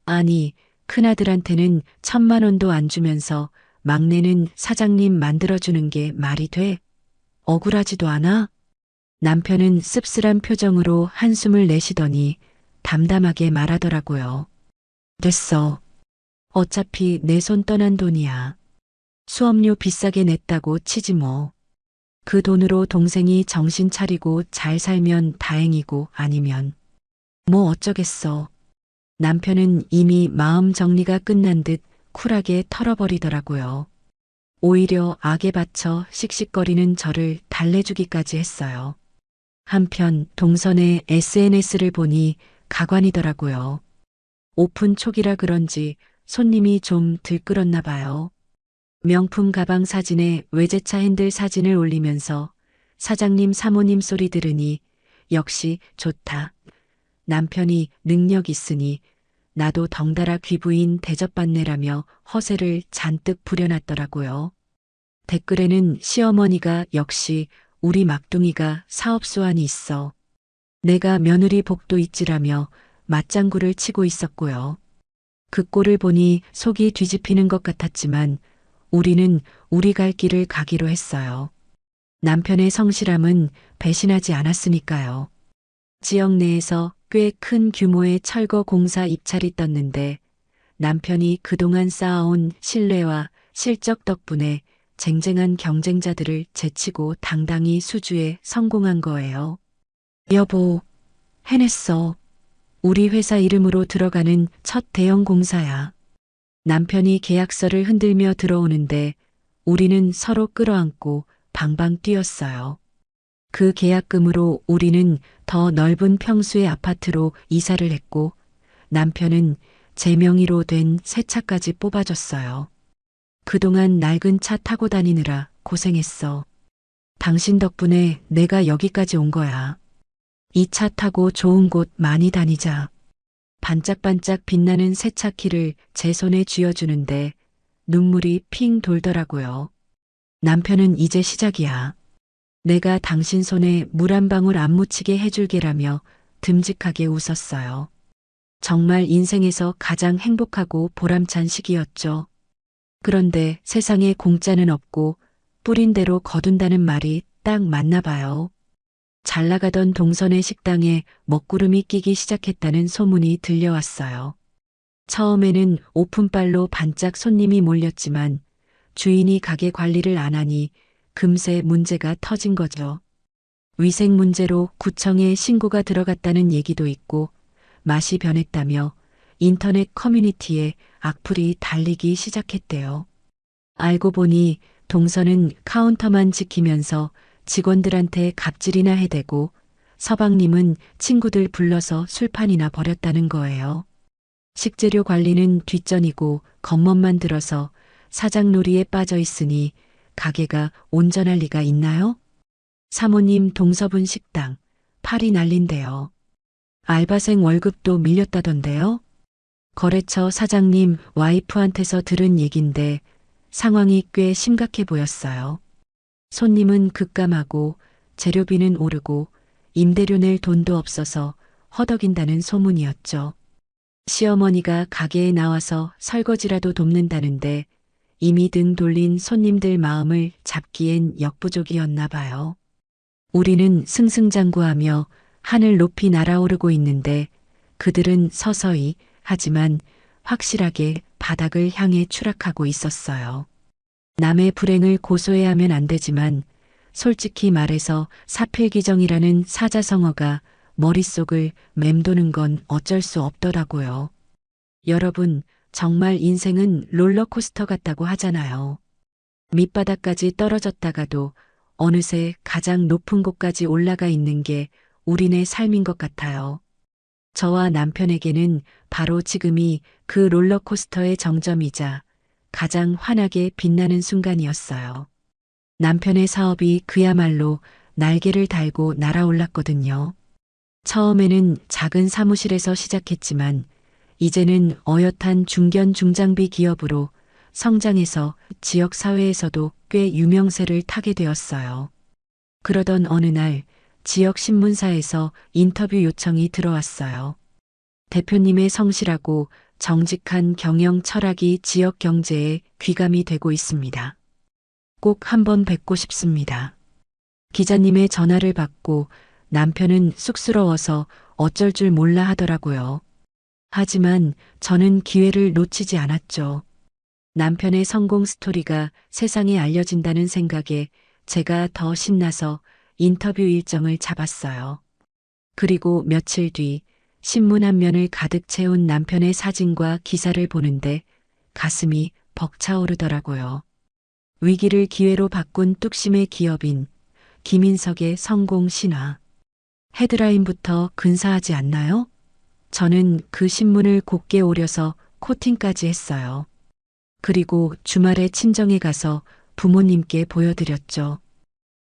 아니, 큰아들한테는 1,000만 원도 안 주면서 막내는 사장님 만들어주는 게 말이 돼? 억울하지도 않아? 남편은 씁쓸한 표정으로 한숨을 내쉬더니 담담하게 말하더라고요. 됐어. 어차피 내 손 떠난 돈이야. 수업료 비싸게 냈다고 치지 뭐. 그 돈으로 동생이 정신 차리고 잘 살면 다행이고 아니면 뭐 어쩌겠어. 남편은 이미 마음 정리가 끝난 듯 쿨하게 털어버리더라고요. 오히려 악에 받쳐 씩씩거리는 저를 달래주기까지 했어요. 한편 동선의 SNS를 보니 가관이더라고요. 오픈 초기라 그런지 손님이 좀 들끓었나 봐요. 명품 가방 사진에 외제차 핸들 사진을 올리면서 사장님 사모님 소리 들으니 역시 좋다. 남편이 능력 있으니 나도 덩달아 귀부인 대접받네라며 허세를 잔뜩 부려놨더라고요. 댓글에는 시어머니가 역시 우리 막둥이가 사업수완이 있어. 내가 며느리 복도 있지라며 맞장구를 치고 있었고요. 그 꼴을 보니 속이 뒤집히는 것 같았지만 우리는 우리 갈 길을 가기로 했어요. 남편의 성실함은 배신하지 않았으니까요. 지역 내에서 꽤 큰 규모의 철거 공사 입찰이 떴는데 남편이 그동안 쌓아온 신뢰와 실적 덕분에 쟁쟁한 경쟁자들을 제치고 당당히 수주에 성공한 거예요. 여보, 해냈어. 우리 회사 이름으로 들어가는 첫 대형 공사야. 남편이 계약서를 흔들며 들어오는데 우리는 서로 끌어안고 방방 뛰었어요. 그 계약금으로 우리는 더 넓은 평수의 아파트로 이사를 했고 남편은 제 명의로 된 새 차까지 뽑아줬어요. 그동안 낡은 차 타고 다니느라 고생했어. 당신 덕분에 내가 여기까지 온 거야. 이 차 타고 좋은 곳 많이 다니자. 반짝반짝 빛나는 새 차 키를 제 손에 쥐어주는데 눈물이 핑 돌더라고요. 남편은 이제 시작이야. 내가 당신 손에 물 한 방울 안 묻히게 해줄게라며 듬직하게 웃었어요. 정말 인생에서 가장 행복하고 보람찬 시기였죠. 그런데 세상에 공짜는 없고 뿌린 대로 거둔다는 말이 딱 맞나 봐요. 잘 나가던 동선의 식당에 먹구름이 끼기 시작했다는 소문이 들려왔어요. 처음에는 오픈빨로 반짝 손님이 몰렸지만 주인이 가게 관리를 안 하니 금세 문제가 터진 거죠. 위생 문제로 구청에 신고가 들어갔다는 얘기도 있고 맛이 변했다며 인터넷 커뮤니티에 악플이 달리기 시작했대요. 알고 보니 동선은 카운터만 지키면서 직원들한테 갑질이나 해대고 서방님은 친구들 불러서 술판이나 벌였다는 거예요. 식재료 관리는 뒷전이고 겉멋만 들어서 사장놀이에 빠져 있으니 가게가 온전할 리가 있나요? 사모님 동서분 식당 팔이 날린대요. 알바생 월급도 밀렸다던데요. 거래처 사장님 와이프한테서 들은 얘긴데 상황이 꽤 심각해 보였어요. 손님은 급감하고 재료비는 오르고 임대료 낼 돈도 없어서 허덕인다는 소문이었죠. 시어머니가 가게에 나와서 설거지라도 돕는다는데 이미 등 돌린 손님들 마음을 잡기엔 역부족이었나 봐요. 우리는 승승장구하며 하늘 높이 날아오르고 있는데 그들은 서서히 하지만 확실하게 바닥을 향해 추락하고 있었어요. 남의 불행을 고소해야 하면 안 되지만 솔직히 말해서 사필기정이라는 사자성어가 머릿속을 맴도는 건 어쩔 수 없더라고요. 여러분, 정말 인생은 롤러코스터 같다고 하잖아요. 밑바닥까지 떨어졌다가도 어느새 가장 높은 곳까지 올라가 있는 게 우리네 삶인 것 같아요. 저와 남편에게는 바로 지금이 그 롤러코스터의 정점이자 가장 환하게 빛나는 순간이었어요. 남편의 사업이 그야말로 날개를 달고 날아올랐거든요. 처음에는 작은 사무실에서 시작했지만 이제는 어엿한 중견 중장비 기업으로 성장해서 지역 사회에서도 꽤 유명세를 타게 되었어요. 그러던 어느 날 지역 신문사에서 인터뷰 요청이 들어왔어요. 대표님의 성실하고 정직한 경영 철학이 지역 경제에 귀감이 되고 있습니다. 꼭 한번 뵙고 싶습니다. 기자님의 전화를 받고 남편은 쑥스러워서 어쩔 줄 몰라 하더라고요. 하지만 저는 기회를 놓치지 않았죠. 남편의 성공 스토리가 세상에 알려진다는 생각에 제가 더 신나서 인터뷰 일정을 잡았어요. 그리고 며칠 뒤 신문 한 면을 가득 채운 남편의 사진과 기사를 보는데 가슴이 벅차오르더라고요. 위기를 기회로 바꾼 뚝심의 기업인 김인석의 성공 신화. 헤드라인부터 근사하지 않나요? 저는 그 신문을 곱게 오려서 코팅까지 했어요. 그리고 주말에 친정에 가서 부모님께 보여드렸죠.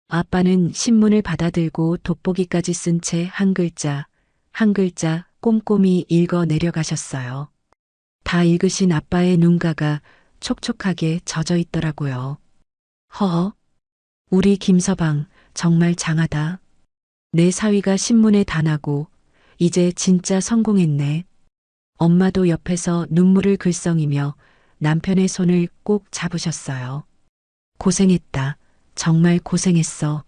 아빠는 신문을 받아들고 돋보기까지 쓴 채 한 글자, 한 글자 꼼꼼히 읽어 내려가셨어요. 다 읽으신 아빠의 눈가가 촉촉하게 젖어 있더라고요. 허허, 우리 김서방 정말 장하다. 내 사위가 신문에 다 나고 이제 진짜 성공했네. 엄마도 옆에서 눈물을 글썽이며 남편의 손을 꼭 잡으셨어요. 고생했다. 정말 고생했어.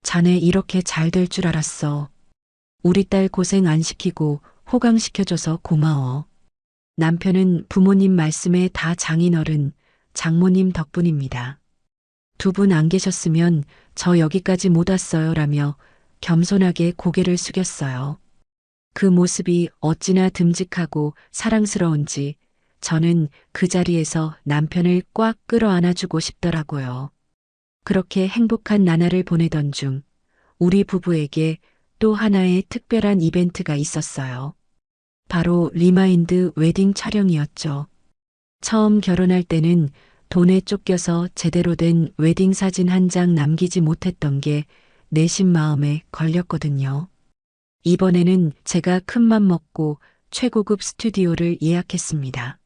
자네 이렇게 잘 될 줄 알았어. 우리 딸 고생 안 시키고 호강시켜줘서 고마워. 남편은 부모님 말씀에 다 장인어른, 장모님 덕분입니다. 두 분 안 계셨으면 저 여기까지 못 왔어요 라며 겸손하게 고개를 숙였어요. 그 모습이 어찌나 듬직하고 사랑스러운지 저는 그 자리에서 남편을 꽉 끌어안아주고 싶더라고요. 그렇게 행복한 나날을 보내던 중 우리 부부에게 또 하나의 특별한 이벤트가 있었어요. 바로 리마인드 웨딩 촬영이었죠. 처음 결혼할 때는 돈에 쫓겨서 제대로 된 웨딩 사진 한 장 남기지 못했던 게 내심 마음에 걸렸거든요. 이번에는 제가 큰맘 먹고 최고급 스튜디오를 예약했습니다.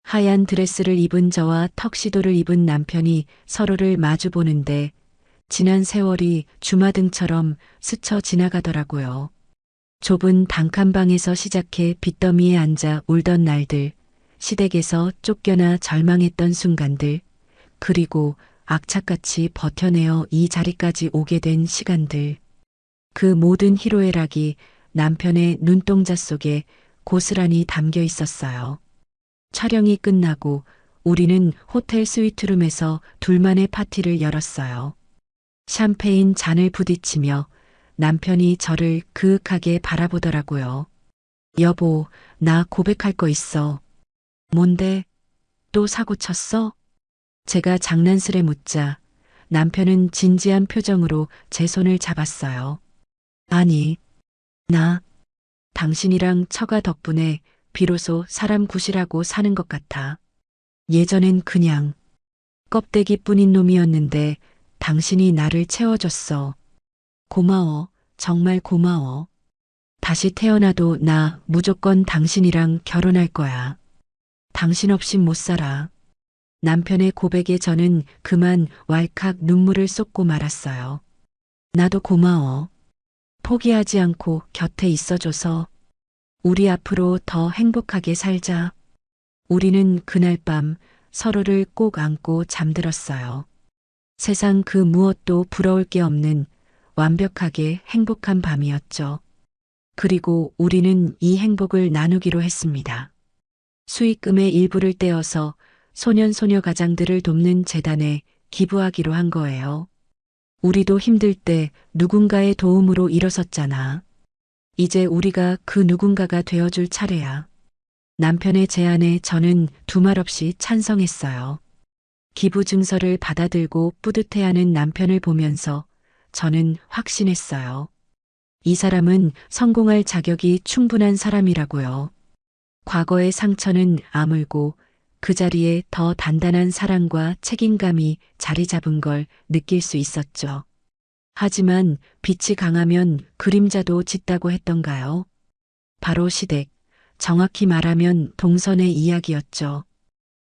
하얀 드레스를 입은 저와 턱시도를 입은 남편이 서로를 마주보는데 지난 세월이 주마등처럼 스쳐 지나가더라고요. 좁은 단칸방에서 시작해 빚더미에 앉아 울던 날들, 시댁에서 쫓겨나 절망했던 순간들, 그리고 악착같이 버텨내어 이 자리까지 오게 된 시간들. 그 모든 희로애락이 남편의 눈동자 속에 고스란히 담겨 있었어요. 촬영이 끝나고 우리는 호텔 스위트룸에서 둘만의 파티를 열었어요. 샴페인 잔을 부딪히며 남편이 저를 그윽하게 바라보더라고요. 여보, 나 고백할 거 있어. 뭔데? 또 사고 쳤어? 제가 장난스레 묻자 남편은 진지한 표정으로 제 손을 잡았어요. 아니, 나 당신이랑 처가 덕분에 비로소 사람 구실하고 사는 것 같아. 예전엔 그냥 껍데기뿐인 놈이었는데 당신이 나를 채워줬어. 고마워. 정말 고마워. 다시 태어나도 나 무조건 당신이랑 결혼할 거야. 당신 없인 못 살아. 남편의 고백에 저는 그만 왈칵 눈물을 쏟고 말았어요. 나도 고마워. 포기하지 않고 곁에 있어줘서 우리 앞으로 더 행복하게 살자. 우리는 그날 밤 서로를 꼭 안고 잠들었어요. 세상 그 무엇도 부러울 게 없는 완벽하게 행복한 밤이었죠. 그리고 우리는 이 행복을 나누기로 했습니다. 수익금의 일부를 떼어서 소년소녀 가장들을 돕는 재단에 기부하기로 한 거예요. 우리도 힘들 때 누군가의 도움으로 일어섰잖아. 이제 우리가 그 누군가가 되어줄 차례야. 남편의 제안에 저는 두말 없이 찬성했어요. 기부 증서를 받아들고 뿌듯해하는 남편을 보면서 저는 확신했어요. 이 사람은 성공할 자격이 충분한 사람이라고요. 과거의 상처는 아물고 그 자리에 더 단단한 사랑과 책임감이 자리 잡은 걸 느낄 수 있었죠. 하지만 빛이 강하면 그림자도 짙다고 했던가요? 바로 시댁, 정확히 말하면 동선의 이야기였죠.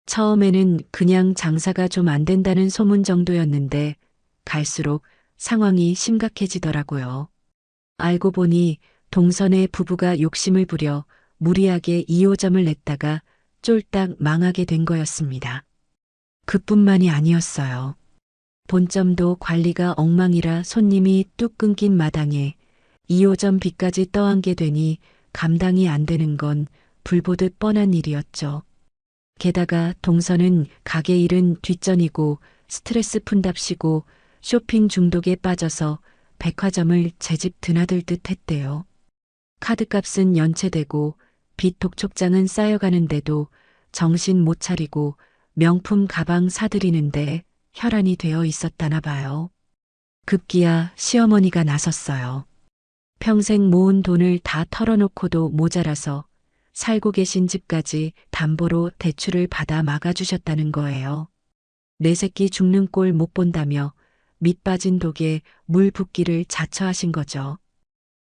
처음에는 그냥 장사가 좀 안 된다는 소문 정도였는데 갈수록 상황이 심각해지더라고요. 알고 보니 동선의 부부가 욕심을 부려 무리하게 2호점을 냈다가 쫄딱 망하게 된 거였습니다. 그뿐만이 아니었어요. 본점도 관리가 엉망이라 손님이 뚝 끊긴 마당에 2호점 빚까지 떠안게 되니 감당이 안 되는 건 불보듯 뻔한 일이었죠. 게다가 동선은 가게 일은 뒷전이고 스트레스 푼답시고 쇼핑 중독에 빠져서 백화점을 제 집 드나들 듯 했대요. 카드값은 연체되고 빚 독촉장은 쌓여가는데도 정신 못 차리고 명품 가방 사들이는데 혈안이 되어 있었다나 봐요. 급기야 시어머니가 나섰어요. 평생 모은 돈을 다 털어놓고도 모자라서 살고 계신 집까지 담보로 대출을 받아 막아주셨다는 거예요. 내 새끼 죽는 꼴 못 본다며 밑 빠진 독에 물 붓기를 자처하신 거죠.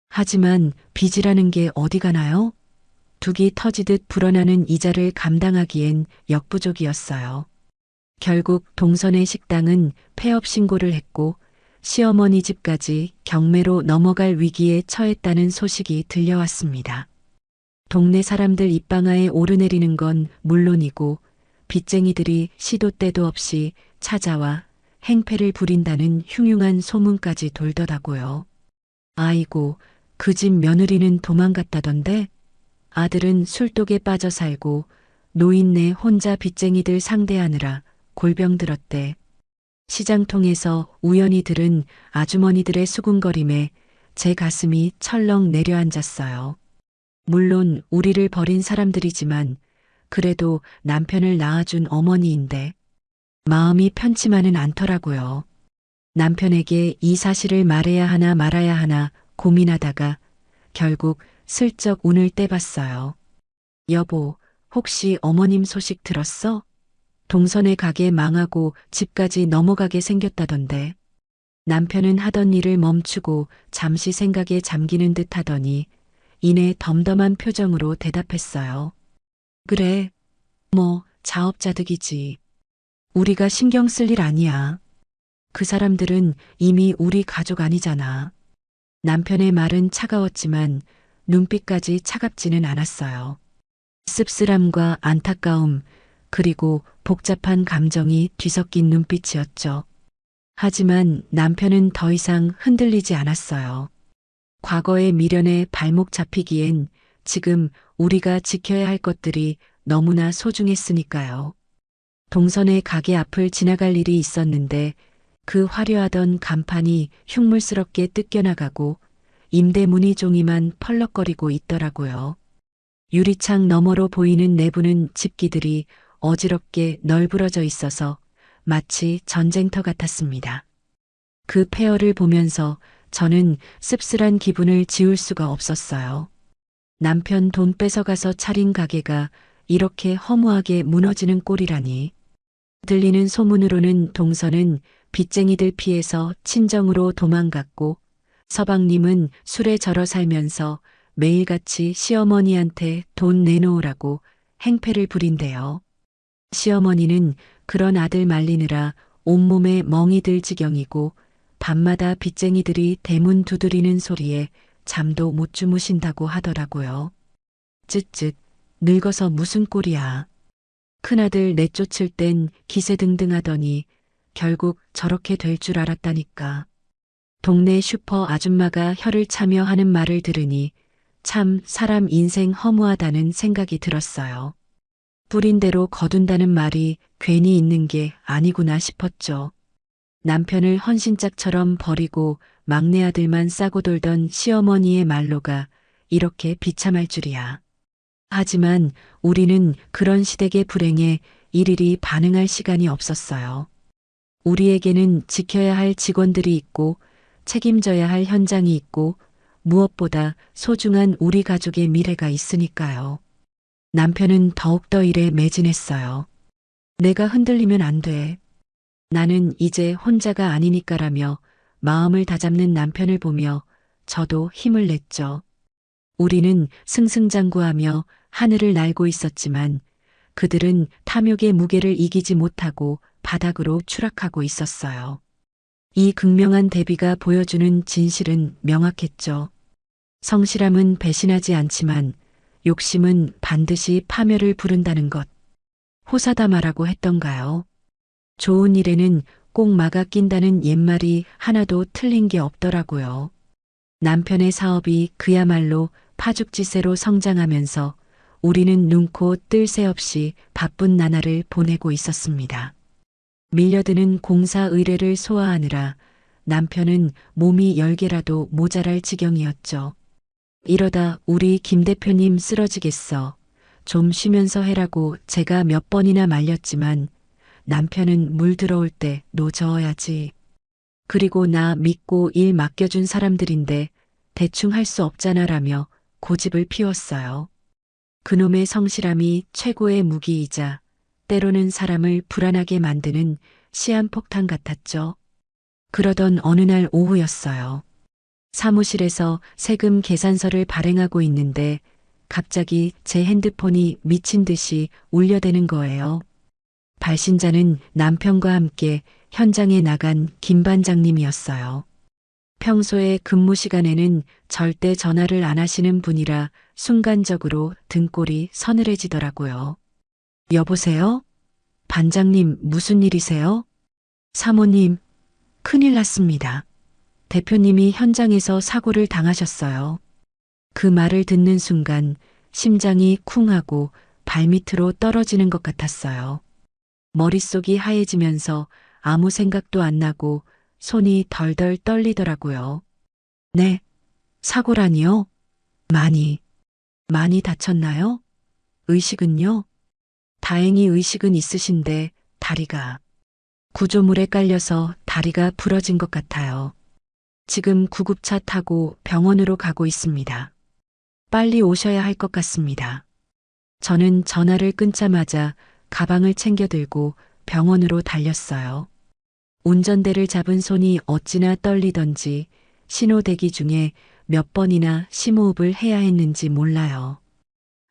하지만 빚이라는 게 어디 가나요? 둑이 터지듯 불어나는 이자를 감당하기엔 역부족이었어요. 결국 동선의 식당은 폐업 신고를 했고 시어머니 집까지 경매로 넘어갈 위기에 처했다는 소식이 들려왔습니다. 동네 사람들 입방아에 오르내리는 건 물론이고 빚쟁이들이 시도 때도 없이 찾아와 행패를 부린다는 흉흉한 소문까지 돌더라고요. 아이고, 그 집 며느리는 도망갔다던데? 아들은 술독에 빠져 살고 노인네 혼자 빚쟁이들 상대하느라 골병 들었대. 시장 통해서 우연히 들은 아주머니들의 수군거림에 제 가슴이 철렁 내려앉았어요. 물론 우리를 버린 사람들이지만 그래도 남편을 낳아준 어머니인데 마음이 편치만은 않더라고요. 남편에게 이 사실을 말해야 하나 말아야 하나 고민하다가 결국 슬쩍 운을 떼봤어요. 여보, 혹시 어머님 소식 들었어? 동선의 가게 망하고 집까지 넘어가게 생겼다던데. 남편은 하던 일을 멈추고 잠시 생각에 잠기는 듯 하더니 이내 덤덤한 표정으로 대답했어요. 그래, 뭐 자업자득이지. 우리가 신경 쓸 일 아니야. 그 사람들은 이미 우리 가족 아니잖아. 남편의 말은 차가웠지만 눈빛까지 차갑지는 않았어요. 씁쓸함과 안타까움, 그리고 복잡한 감정이 뒤섞인 눈빛이었죠. 하지만 남편은 더 이상 흔들리지 않았어요. 과거의 미련에 발목 잡히기엔 지금 우리가 지켜야 할 것들이 너무나 소중했으니까요. 동선의 가게 앞을 지나갈 일이 있었는데 그 화려하던 간판이 흉물스럽게 뜯겨나가고 임대문의 종이만 펄럭거리고 있더라고요. 유리창 너머로 보이는 내부는 집기들이 어지럽게 널브러져 있어서 마치 전쟁터 같았습니다. 그 폐허를 보면서 저는 씁쓸한 기분을 지울 수가 없었어요. 남편 돈 뺏어가서 차린 가게가 이렇게 허무하게 무너지는 꼴이라니. 들리는 소문으로는 동서는 빚쟁이들 피해서 친정으로 도망갔고 서방님은 술에 절어 살면서 매일같이 시어머니한테 돈 내놓으라고 행패를 부린대요. 시어머니는 그런 아들 말리느라 온몸에 멍이 들 지경이고 밤마다 빚쟁이들이 대문 두드리는 소리에 잠도 못 주무신다고 하더라고요. 쯧쯧, 늙어서 무슨 꼴이야. 큰아들 내쫓을 땐 기세등등하더니 결국 저렇게 될 줄 알았다니까. 동네 슈퍼 아줌마가 혀를 차며 하는 말을 들으니 참 사람 인생 허무하다는 생각이 들었어요. 뿌린 대로 거둔다는 말이 괜히 있는 게 아니구나 싶었죠. 남편을 헌신짝처럼 버리고 막내 아들만 싸고 돌던 시어머니의 말로가 이렇게 비참할 줄이야. 하지만 우리는 그런 시댁의 불행에 일일이 반응할 시간이 없었어요. 우리에게는 지켜야 할 직원들이 있고 책임져야 할 현장이 있고 무엇보다 소중한 우리 가족의 미래가 있으니까요. 남편은 더욱더 일에 매진했어요. 내가 흔들리면 안 돼. 나는 이제 혼자가 아니니까라며 마음을 다잡는 남편을 보며 저도 힘을 냈죠. 우리는 승승장구하며 하늘을 날고 있었지만 그들은 탐욕의 무게를 이기지 못하고 바닥으로 추락하고 있었어요. 이 극명한 대비가 보여주는 진실은 명확했죠. 성실함은 배신하지 않지만 욕심은 반드시 파멸을 부른다는 것. 호사다마라고 했던가요? 좋은 일에는 꼭 막아 낀다는 옛말이 하나도 틀린 게 없더라고요. 남편의 사업이 그야말로 파죽지세로 성장하면서 우리는 눈코 뜰 새 없이 바쁜 나날을 보내고 있었습니다. 밀려드는 공사 의뢰를 소화하느라 남편은 몸이 10개라도 모자랄 지경이었죠. 이러다 우리 김 대표님 쓰러지겠어. 좀 쉬면서 해라고 제가 몇 번이나 말렸지만 남편은 물 들어올 때 노저어야지. 그리고 나 믿고 일 맡겨준 사람들인데 대충 할 수 없잖아라며 고집을 피웠어요. 그놈의 성실함이 최고의 무기이자 때로는 사람을 불안하게 만드는 시한폭탄 같았죠. 그러던 어느 날 오후였어요. 사무실에서 세금 계산서를 발행하고 있는데 갑자기 제 핸드폰이 미친 듯이 울려대는 거예요. 발신자는 남편과 함께 현장에 나간 김 반장님이었어요. 평소에 근무 시간에는 절대 전화를 안 하시는 분이라 순간적으로 등골이 서늘해지더라고요. 여보세요? 반장님, 무슨 일이세요? 사모님, 큰일 났습니다. 대표님이 현장에서 사고를 당하셨어요. 그 말을 듣는 순간 심장이 쿵하고 발밑으로 떨어지는 것 같았어요. 머릿속이 하얘지면서 아무 생각도 안 나고 손이 덜덜 떨리더라고요. 네, 사고라니요? 많이 다쳤나요? 의식은요? 다행히 의식은 있으신데 다리가 구조물에 깔려서 다리가 부러진 것 같아요. 지금 구급차 타고 병원으로 가고 있습니다. 빨리 오셔야 할 것 같습니다. 저는 전화를 끊자마자 가방을 챙겨 들고 병원으로 달렸어요. 운전대를 잡은 손이 어찌나 떨리던지 신호 대기 중에 몇 번이나 심호흡을 해야 했는지 몰라요.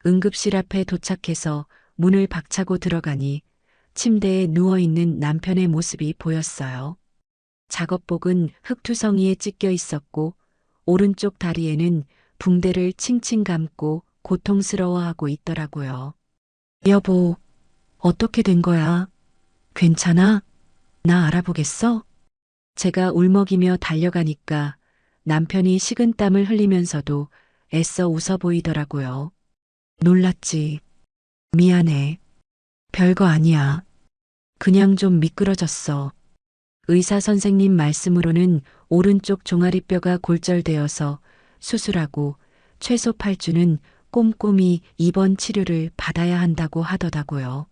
응급실 앞에 도착해서 문을 박차고 들어가니 침대에 누워있는 남편의 모습이 보였어요. 작업복은 흙투성이에 찢겨 있었고 오른쪽 다리에는 붕대를 칭칭 감고 고통스러워하고 있더라고요. 여보, 어떻게 된 거야? 괜찮아? 나 알아보겠어? 제가 울먹이며 달려가니까 남편이 식은땀을 흘리면서도 애써 웃어 보이더라고요. 놀랐지. 미안해. 별거 아니야. 그냥 좀 미끄러졌어. 의사 선생님 말씀으로는 오른쪽 종아리뼈가 골절되어서 수술하고 최소 8주는 꼼꼼히 입원 치료를 받아야 한다고 하더라고요.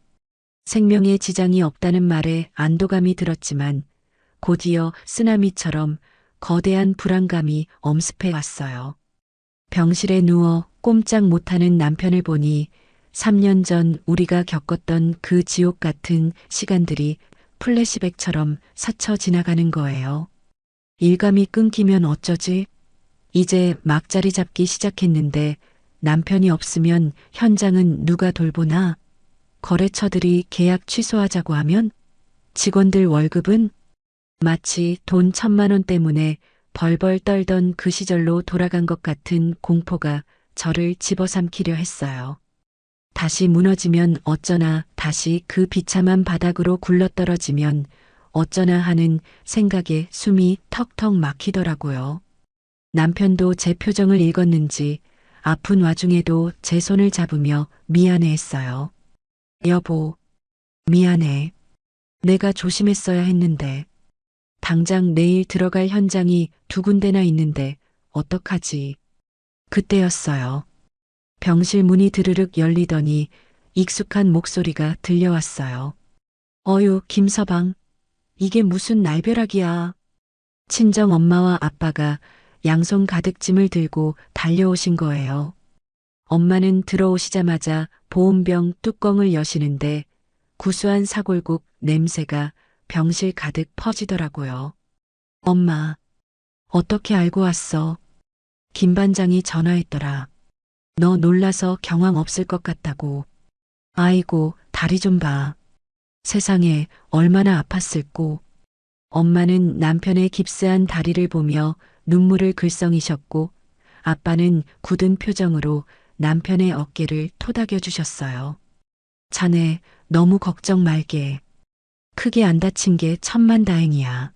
생명에 지장이 없다는 말에 안도감이 들었지만 곧이어 쓰나미처럼 거대한 불안감이 엄습해 왔어요. 병실에 누워 꼼짝 못하는 남편을 보니 3년 전 우리가 겪었던 그 지옥 같은 시간들이 플래시백처럼 스쳐 지나가는 거예요. 일감이 끊기면 어쩌지? 이제 막 자리 잡기 시작했는데 남편이 없으면 현장은 누가 돌보나? 거래처들이 계약 취소하자고 하면? 직원들 월급은? 마치 돈 1,000만 원 때문에 벌벌 떨던 그 시절로 돌아간 것 같은 공포가 저를 집어삼키려 했어요. 다시 무너지면 어쩌나, 다시 그 비참한 바닥으로 굴러떨어지면 어쩌나 하는 생각에 숨이 턱턱 막히더라고요. 남편도 제 표정을 읽었는지 아픈 와중에도 제 손을 잡으며 미안해했어요. 여보, 미안해. 내가 조심했어야 했는데. 당장 내일 들어갈 현장이 2군데나 있는데 어떡하지? 그때였어요. 병실 문이 드르륵 열리더니 익숙한 목소리가 들려왔어요. 어휴, 김서방. 이게 무슨 날벼락이야. 친정 엄마와 아빠가 양손 가득 짐을 들고 달려오신 거예요. 엄마는 들어오시자마자 보온병 뚜껑을 여시는데 구수한 사골국 냄새가 병실 가득 퍼지더라고요. 엄마, 어떻게 알고 왔어? 김 반장이 전화했더라. 너 놀라서 경황 없을 것 같다고. 아이고, 다리 좀 봐. 세상에 얼마나 아팠을꼬. 엄마는 남편의 깁스한 다리를 보며 눈물을 글썽이셨고 아빠는 굳은 표정으로 남편의 어깨를 토닥여 주셨어요. 자네 너무 걱정 말게. 크게 안 다친 게 천만다행이야.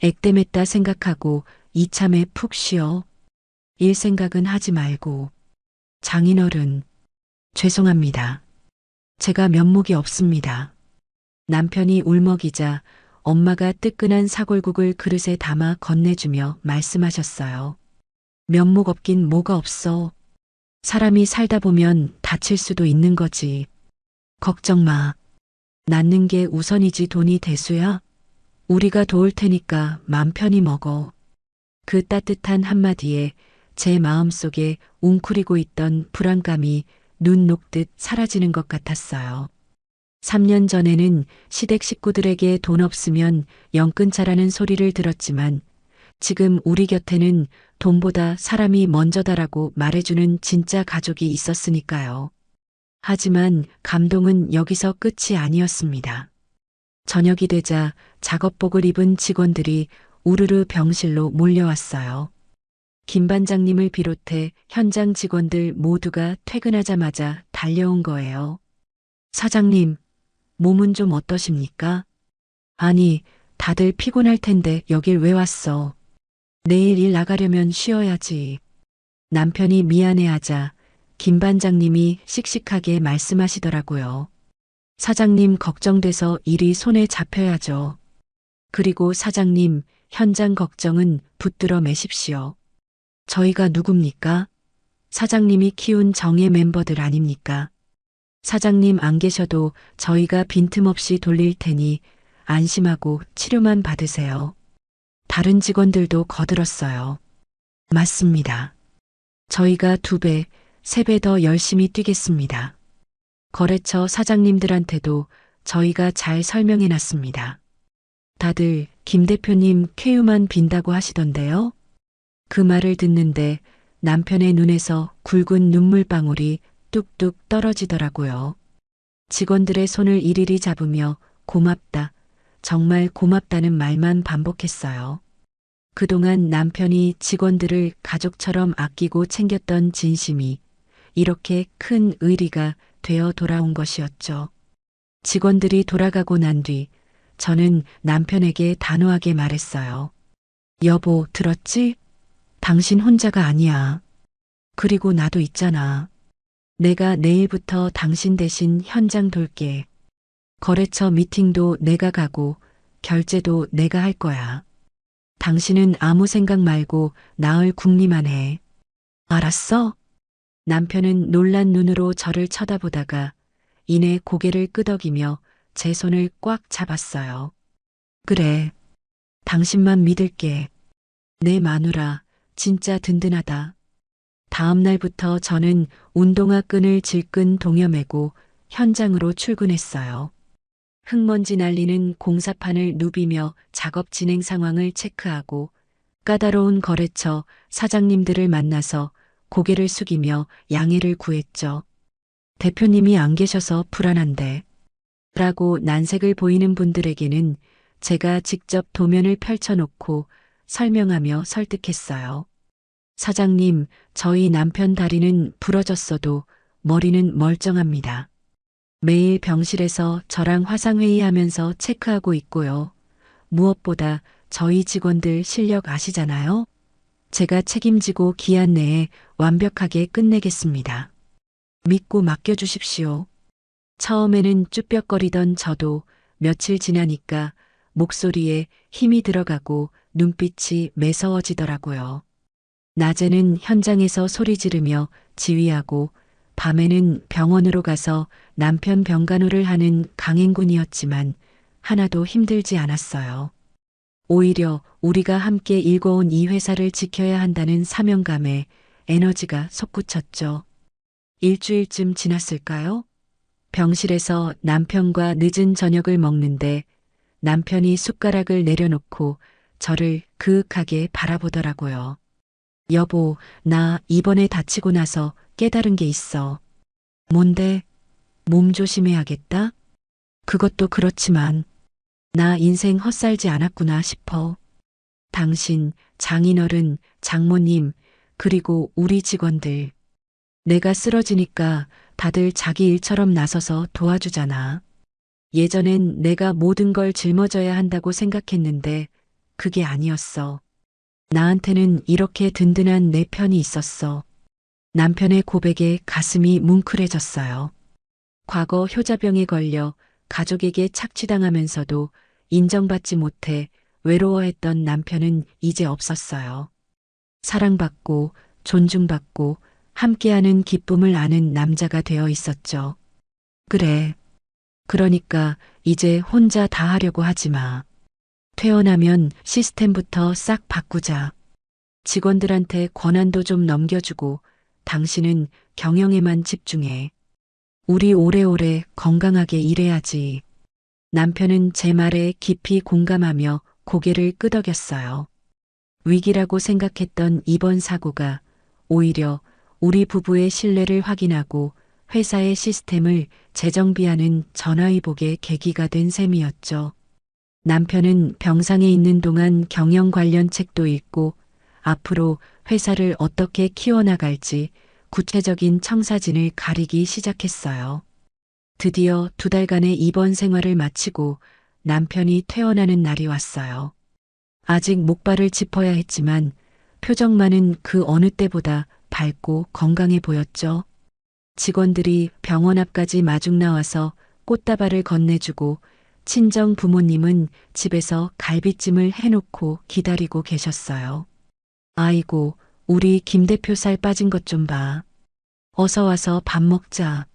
액땜했다 생각하고 이참에 푹 쉬어. 일 생각은 하지 말고. 장인어른, 죄송합니다. 제가 면목이 없습니다. 남편이 울먹이자 엄마가 뜨끈한 사골국을 그릇에 담아 건네주며 말씀하셨어요. 면목 없긴 뭐가 없어. 사람이 살다 보면 다칠 수도 있는 거지. 걱정 마. 낫는 게 우선이지 돈이 대수야? 우리가 도울 테니까 맘 편히 먹어. 그 따뜻한 한마디에 제 마음속에 웅크리고 있던 불안감이 눈 녹듯 사라지는 것 같았어요. 3년 전에는 시댁 식구들에게 돈 없으면 영 끊자라는 소리를 들었지만 지금 우리 곁에는 돈보다 사람이 먼저다라고 말해주는 진짜 가족이 있었으니까요. 하지만 감동은 여기서 끝이 아니었습니다. 저녁이 되자 작업복을 입은 직원들이 우르르 병실로 몰려왔어요. 김 반장님을 비롯해 현장 직원들 모두가 퇴근하자마자 달려온 거예요. 사장님, 몸은 좀 어떠십니까? 아니, 다들 피곤할 텐데 여길 왜 왔어? 내일 일 나가려면 쉬어야지. 남편이 미안해하자 김 반장님이 씩씩하게 말씀하시더라고요. 사장님 걱정돼서 일이 손에 잡혀야죠. 그리고 사장님, 현장 걱정은 붙들어 매십시오. 저희가 누굽니까? 사장님이 키운 정예 멤버들 아닙니까? 사장님 안 계셔도 저희가 빈틈없이 돌릴 테니 안심하고 치료만 받으세요. 다른 직원들도 거들었어요. 맞습니다. 저희가 2배, 3배 더 열심히 뛰겠습니다. 거래처 사장님들한테도 저희가 잘 설명해 놨습니다. 다들 김 대표님 쾌유만 빈다고 하시던데요. 그 말을 듣는데 남편의 눈에서 굵은 눈물방울이 뚝뚝 떨어지더라고요. 직원들의 손을 일일이 잡으며 고맙다, 정말 고맙다는 말만 반복했어요. 그동안 남편이 직원들을 가족처럼 아끼고 챙겼던 진심이 이렇게 큰 의리가 되어 돌아온 것이었죠. 직원들이 돌아가고 난 뒤 저는 남편에게 단호하게 말했어요. 여보, 들었지? 당신 혼자가 아니야. 그리고 나도 있잖아. 내가 내일부터 당신 대신 현장 돌게. 거래처 미팅도 내가 가고 결제도 내가 할 거야. 당신은 아무 생각 말고 나을 궁리만 해. 알았어? 남편은 놀란 눈으로 저를 쳐다보다가 이내 고개를 끄덕이며 제 손을 꽉 잡았어요. 그래. 당신만 믿을게. 내 마누라 진짜 든든하다. 다음 날부터 저는 운동화 끈을 질끈 동여매고 현장으로 출근했어요. 흙먼지 날리는 공사판을 누비며 작업 진행 상황을 체크하고 까다로운 거래처 사장님들을 만나서 고개를 숙이며 양해를 구했죠. 대표님이 안 계셔서 불안한데 라고 난색을 보이는 분들에게는 제가 직접 도면을 펼쳐놓고 설명하며 설득했어요. 사장님, 저희 남편 다리는 부러졌어도 머리는 멀쩡합니다. 매일 병실에서 저랑 화상회의하면서 체크하고 있고요. 무엇보다 저희 직원들 실력 아시잖아요? 제가 책임지고 기한 내에 완벽하게 끝내겠습니다. 믿고 맡겨주십시오. 처음에는 쭈뼛거리던 저도 며칠 지나니까 목소리에 힘이 들어가고 눈빛이 매서워지더라고요. 낮에는 현장에서 소리 지르며 지휘하고 밤에는 병원으로 가서 남편 병간호를 하는 강행군이었지만 하나도 힘들지 않았어요. 오히려 우리가 함께 일궈온 이 회사를 지켜야 한다는 사명감에 에너지가 솟구쳤죠. 일주일쯤 지났을까요? 병실에서 남편과 늦은 저녁을 먹는데 남편이 숟가락을 내려놓고 저를 그윽하게 바라보더라고요. 여보, 나 이번에 다치고 나서 깨달은 게 있어. 뭔데? 몸 조심해야겠다? 그것도 그렇지만 나 인생 헛살지 않았구나 싶어. 당신, 장인어른, 장모님, 그리고 우리 직원들. 내가 쓰러지니까 다들 자기 일처럼 나서서 도와주잖아. 예전엔 내가 모든 걸 짊어져야 한다고 생각했는데 그게 아니었어. 나한테는 이렇게 든든한 내 편이 있었어. 남편의 고백에 가슴이 뭉클해졌어요. 과거 효자병에 걸려 가족에게 착취당하면서도 인정받지 못해 외로워했던 남편은 이제 없었어요. 사랑받고 존중받고 함께하는 기쁨을 아는 남자가 되어 있었죠. 그래. 그러니까 이제 혼자 다 하려고 하지 마. 퇴원하면 시스템부터 싹 바꾸자. 직원들한테 권한도 좀 넘겨주고 당신은 경영에만 집중해. 우리 오래오래 건강하게 일해야지. 남편은 제 말에 깊이 공감하며 고개를 끄덕였어요. 위기라고 생각했던 이번 사고가 오히려 우리 부부의 신뢰를 확인하고 회사의 시스템을 재정비하는 전화위복의 계기가 된 셈이었죠. 남편은 병상에 있는 동안 경영 관련 책도 읽고 앞으로 회사를 어떻게 키워나갈지 구체적인 청사진을 가리기 시작했어요. 드디어 2달간의 입원 생활을 마치고 남편이 퇴원하는 날이 왔어요. 아직 목발을 짚어야 했지만 표정만은 그 어느 때보다 밝고 건강해 보였죠. 직원들이 병원 앞까지 마중 나와서 꽃다발을 건네주고 친정 부모님은 집에서 갈비찜을 해놓고 기다리고 계셨어요. 아이고, 우리 김 대표 살 빠진 것 좀 봐. 어서 와서 밥 먹자.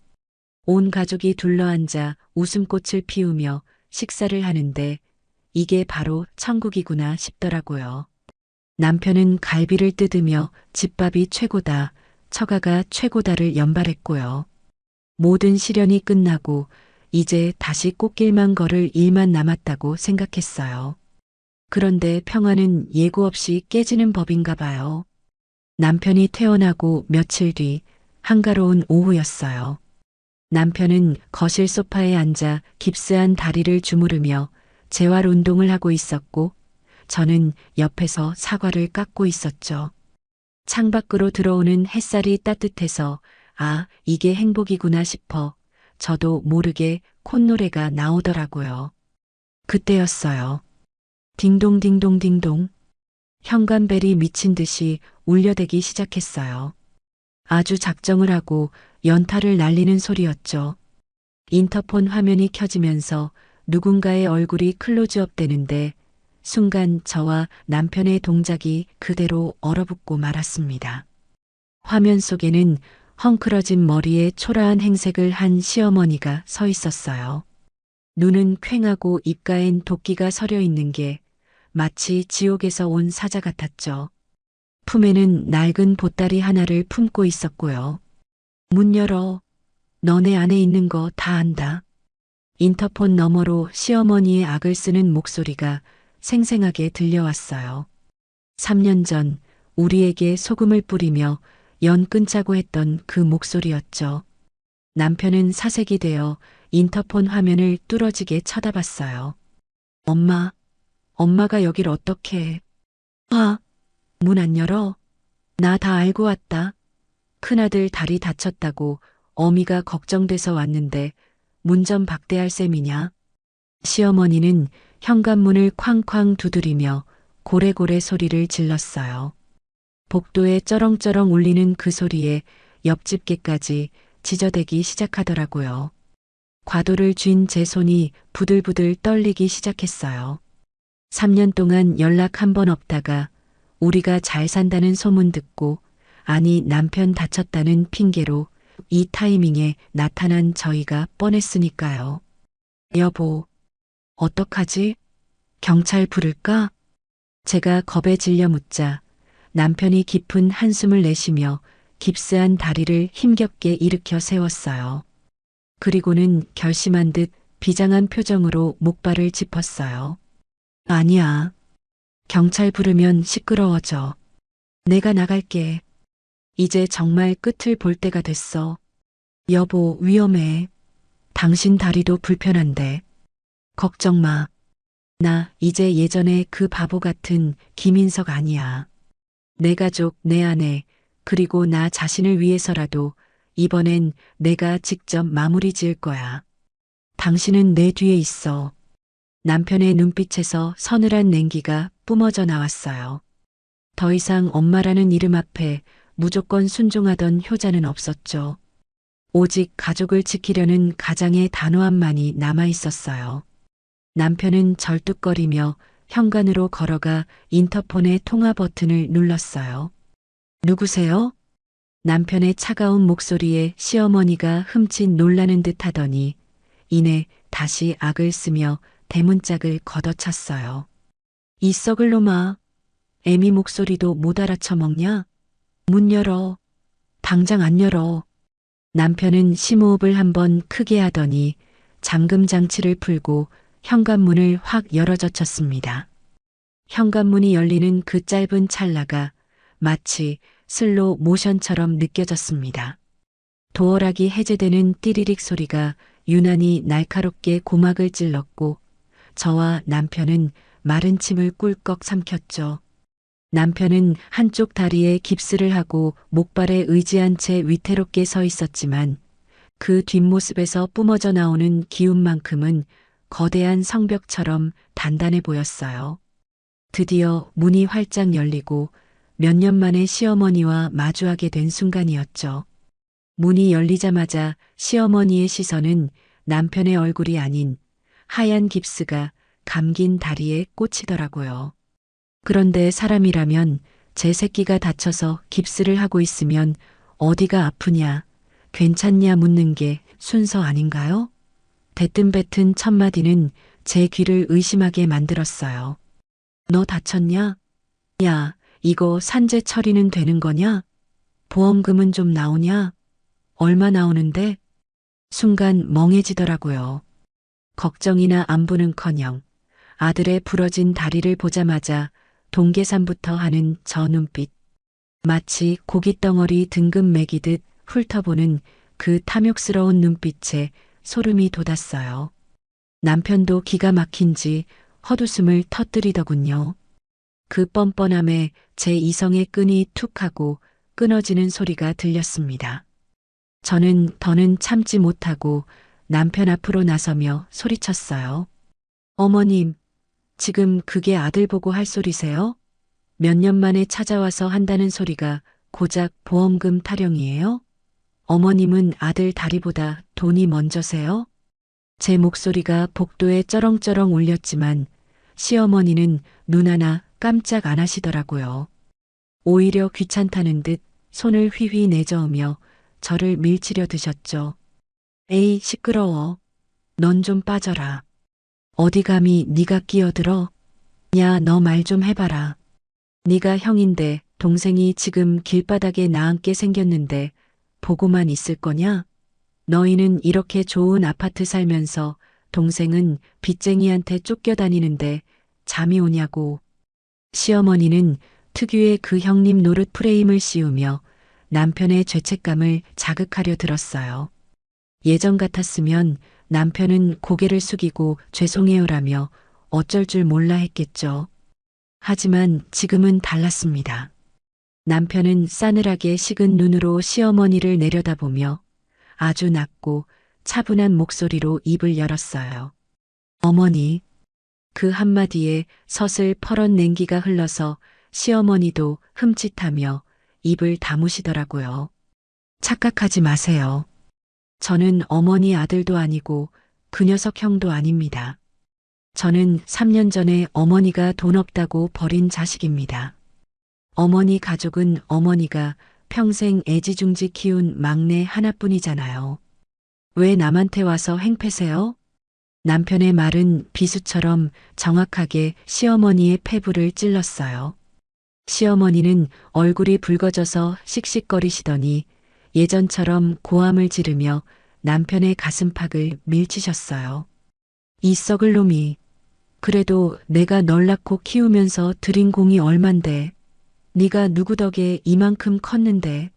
온 가족이 둘러앉아 웃음꽃을 피우며 식사를 하는데 이게 바로 천국이구나 싶더라고요. 남편은 갈비를 뜯으며 집밥이 최고다, 처가가 최고다를 연발했고요. 모든 시련이 끝나고 이제 다시 꽃길만 걸을 일만 남았다고 생각했어요. 그런데 평화는 예고 없이 깨지는 법인가 봐요. 남편이 퇴원하고 며칠 뒤 한가로운 오후였어요. 남편은 거실 소파에 앉아 깁스한 다리를 주무르며 재활 운동을 하고 있었고 저는 옆에서 사과를 깎고 있었죠. 창밖으로 들어오는 햇살이 따뜻해서 아, 이게 행복이구나 싶어 저도 모르게 콧노래가 나오더라고요. 그때였어요. 딩동딩동딩동. 현관벨이 미친 듯이 울려대기 시작했어요. 아주 작정을 하고 연타를 날리는 소리였죠. 인터폰 화면이 켜지면서 누군가의 얼굴이 클로즈업 되는데 순간 저와 남편의 동작이 그대로 얼어붙고 말았습니다. 화면 속에는 헝클어진 머리에 초라한 행색을 한 시어머니가 서 있었어요. 눈은 퀭하고 입가엔 도끼가 서려 있는 게 마치 지옥에서 온 사자 같았죠. 품에는 낡은 보따리 하나를 품고 있었고요. 문 열어. 너네 안에 있는 거 다 안다. 인터폰 너머로 시어머니의 악을 쓰는 목소리가 생생하게 들려왔어요. 3년 전 우리에게 소금을 뿌리며 연 끊자고 했던 그 목소리였죠. 남편은 사색이 되어 인터폰 화면을 뚫어지게 쳐다봤어요. 엄마가 여길 어떻게 해? 아, 문 안 열어? 나 다 알고 왔다. 큰아들 다리 다쳤다고 어미가 걱정돼서 왔는데 문 좀 박대할 셈이냐? 시어머니는 현관문을 쾅쾅 두드리며 고래고래 소리를 질렀어요. 복도에 쩌렁쩌렁 울리는 그 소리에 옆집 개까지 지저대기 시작하더라고요. 과도를 쥔 제 손이 부들부들 떨리기 시작했어요. 3년 동안 연락 한 번 없다가 우리가 잘 산다는 소문 듣고 아니 남편 다쳤다는 핑계로 이 타이밍에 나타난 저희가 뻔했으니까요. 여보, 어떡하지? 경찰 부를까? 제가 겁에 질려 묻자 남편이 깊은 한숨을 내쉬며 깁스한 다리를 힘겹게 일으켜 세웠어요. 그리고는 결심한 듯 비장한 표정으로 목발을 짚었어요. 아니야. 경찰 부르면 시끄러워져. 내가 나갈게. 이제 정말 끝을 볼 때가 됐어. 여보, 위험해. 당신 다리도 불편한데. 걱정 마. 나 이제 예전에 그 바보 같은 김인석 아니야. 내 가족, 내 아내, 그리고 나 자신을 위해서라도 이번엔 내가 직접 마무리 지을 거야. 당신은 내 뒤에 있어. 남편의 눈빛에서 서늘한 냉기가 뿜어져 나왔어요. 더 이상 엄마라는 이름 앞에 무조건 순종하던 효자는 없었죠. 오직 가족을 지키려는 가장의 단호함만이 남아 있었어요. 남편은 절뚝거리며 현관으로 걸어가 인터폰의 통화 버튼을 눌렀어요. 누구세요? 남편의 차가운 목소리에 시어머니가 흠칫 놀라는 듯 하더니 이내 다시 악을 쓰며 대문짝을 걷어찼어요. 이 썩을 놈아. 애미 목소리도 못 알아쳐먹냐? 문 열어. 당장 안 열어. 남편은 심호흡을 한번 크게 하더니 잠금 장치를 풀고 현관문을 확 열어젖혔습니다. 현관문이 열리는 그 짧은 찰나가 마치 슬로 모션처럼 느껴졌습니다. 도어락이 해제되는 띠리릭 소리가 유난히 날카롭게 고막을 찔렀고 저와 남편은 마른 침을 꿀꺽 삼켰죠. 남편은 한쪽 다리에 깁스를 하고 목발에 의지한 채 위태롭게 서 있었지만 그 뒷모습에서 뿜어져 나오는 기운만큼은 거대한 성벽처럼 단단해 보였어요. 드디어 문이 활짝 열리고 몇 년 만에 시어머니와 마주하게 된 순간이었죠. 문이 열리자마자 시어머니의 시선은 남편의 얼굴이 아닌 하얀 깁스가 감긴 다리에 꽂히더라고요. 그런데 사람이라면 제 새끼가 다쳐서 깁스를 하고 있으면 어디가 아프냐, 괜찮냐 묻는 게 순서 아닌가요? 대뜸뱉은 첫마디는 제 귀를 의심하게 만들었어요. 너 다쳤냐? 야, 이거 산재 처리는 되는 거냐? 보험금은 좀 나오냐? 얼마 나오는데? 순간 멍해지더라고요. 걱정이나 안부는커녕 아들의 부러진 다리를 보자마자 동계산부터 하는 저 눈빛. 마치 고깃덩어리 등급 매기듯 훑어보는 그 탐욕스러운 눈빛에 소름이 돋았어요. 남편도 기가 막힌지 헛웃음을 터뜨리더군요. 그 뻔뻔함에 제 이성의 끈이 툭 하고 끊어지는 소리가 들렸습니다. 저는 더는 참지 못하고 남편 앞으로 나서며 소리쳤어요. 어머님, 지금 그게 아들 보고 할 소리세요? 몇 년 만에 찾아와서 한다는 소리가 고작 보험금 타령이에요? 어머님은 아들 다리보다 돈이 먼저세요? 제 목소리가 복도에 쩌렁쩌렁 울렸지만 시어머니는 눈 하나 깜짝 안 하시더라고요. 오히려 귀찮다는 듯 손을 휘휘 내저으며 저를 밀치려 드셨죠. 에이, 시끄러워. 넌 좀 빠져라. 어디 감히 네가 끼어들어? 야, 너 말 좀 해봐라. 네가 형인데 동생이 지금 길바닥에 나앉게 생겼는데 보고만 있을 거냐? 너희는 이렇게 좋은 아파트 살면서 동생은 빚쟁이한테 쫓겨다니는데 잠이 오냐고. 시어머니는 특유의 그 형님 노릇 프레임을 씌우며 남편의 죄책감을 자극하려 들었어요. 예전 같았으면 남편은 고개를 숙이고 죄송해요라며 어쩔 줄 몰라 했겠죠. 하지만 지금은 달랐습니다. 남편은 싸늘하게 식은 눈으로 시어머니를 내려다보며 아주 낮고 차분한 목소리로 입을 열었어요. 어머니. 그 한마디에 서슬 퍼런 냉기가 흘러서 시어머니도 흠칫하며 입을 다무시더라고요. 착각하지 마세요. 저는 어머니 아들도 아니고 그 녀석 형도 아닙니다. 저는 3년 전에 어머니가 돈 없다고 버린 자식입니다. 어머니 가족은 어머니가 평생 애지중지 키운 막내 하나뿐이잖아요. 왜 남한테 와서 행패세요? 남편의 말은 비수처럼 정확하게 시어머니의 폐부를 찔렀어요. 시어머니는 얼굴이 붉어져서 씩씩거리시더니 예전처럼 고함을 지르며 남편의 가슴팍을 밀치셨어요. 이 썩을 놈이. 그래도 내가 널 낳고 키우면서 들인 공이 얼만데. 네가 누구 덕에 이만큼 컸는데.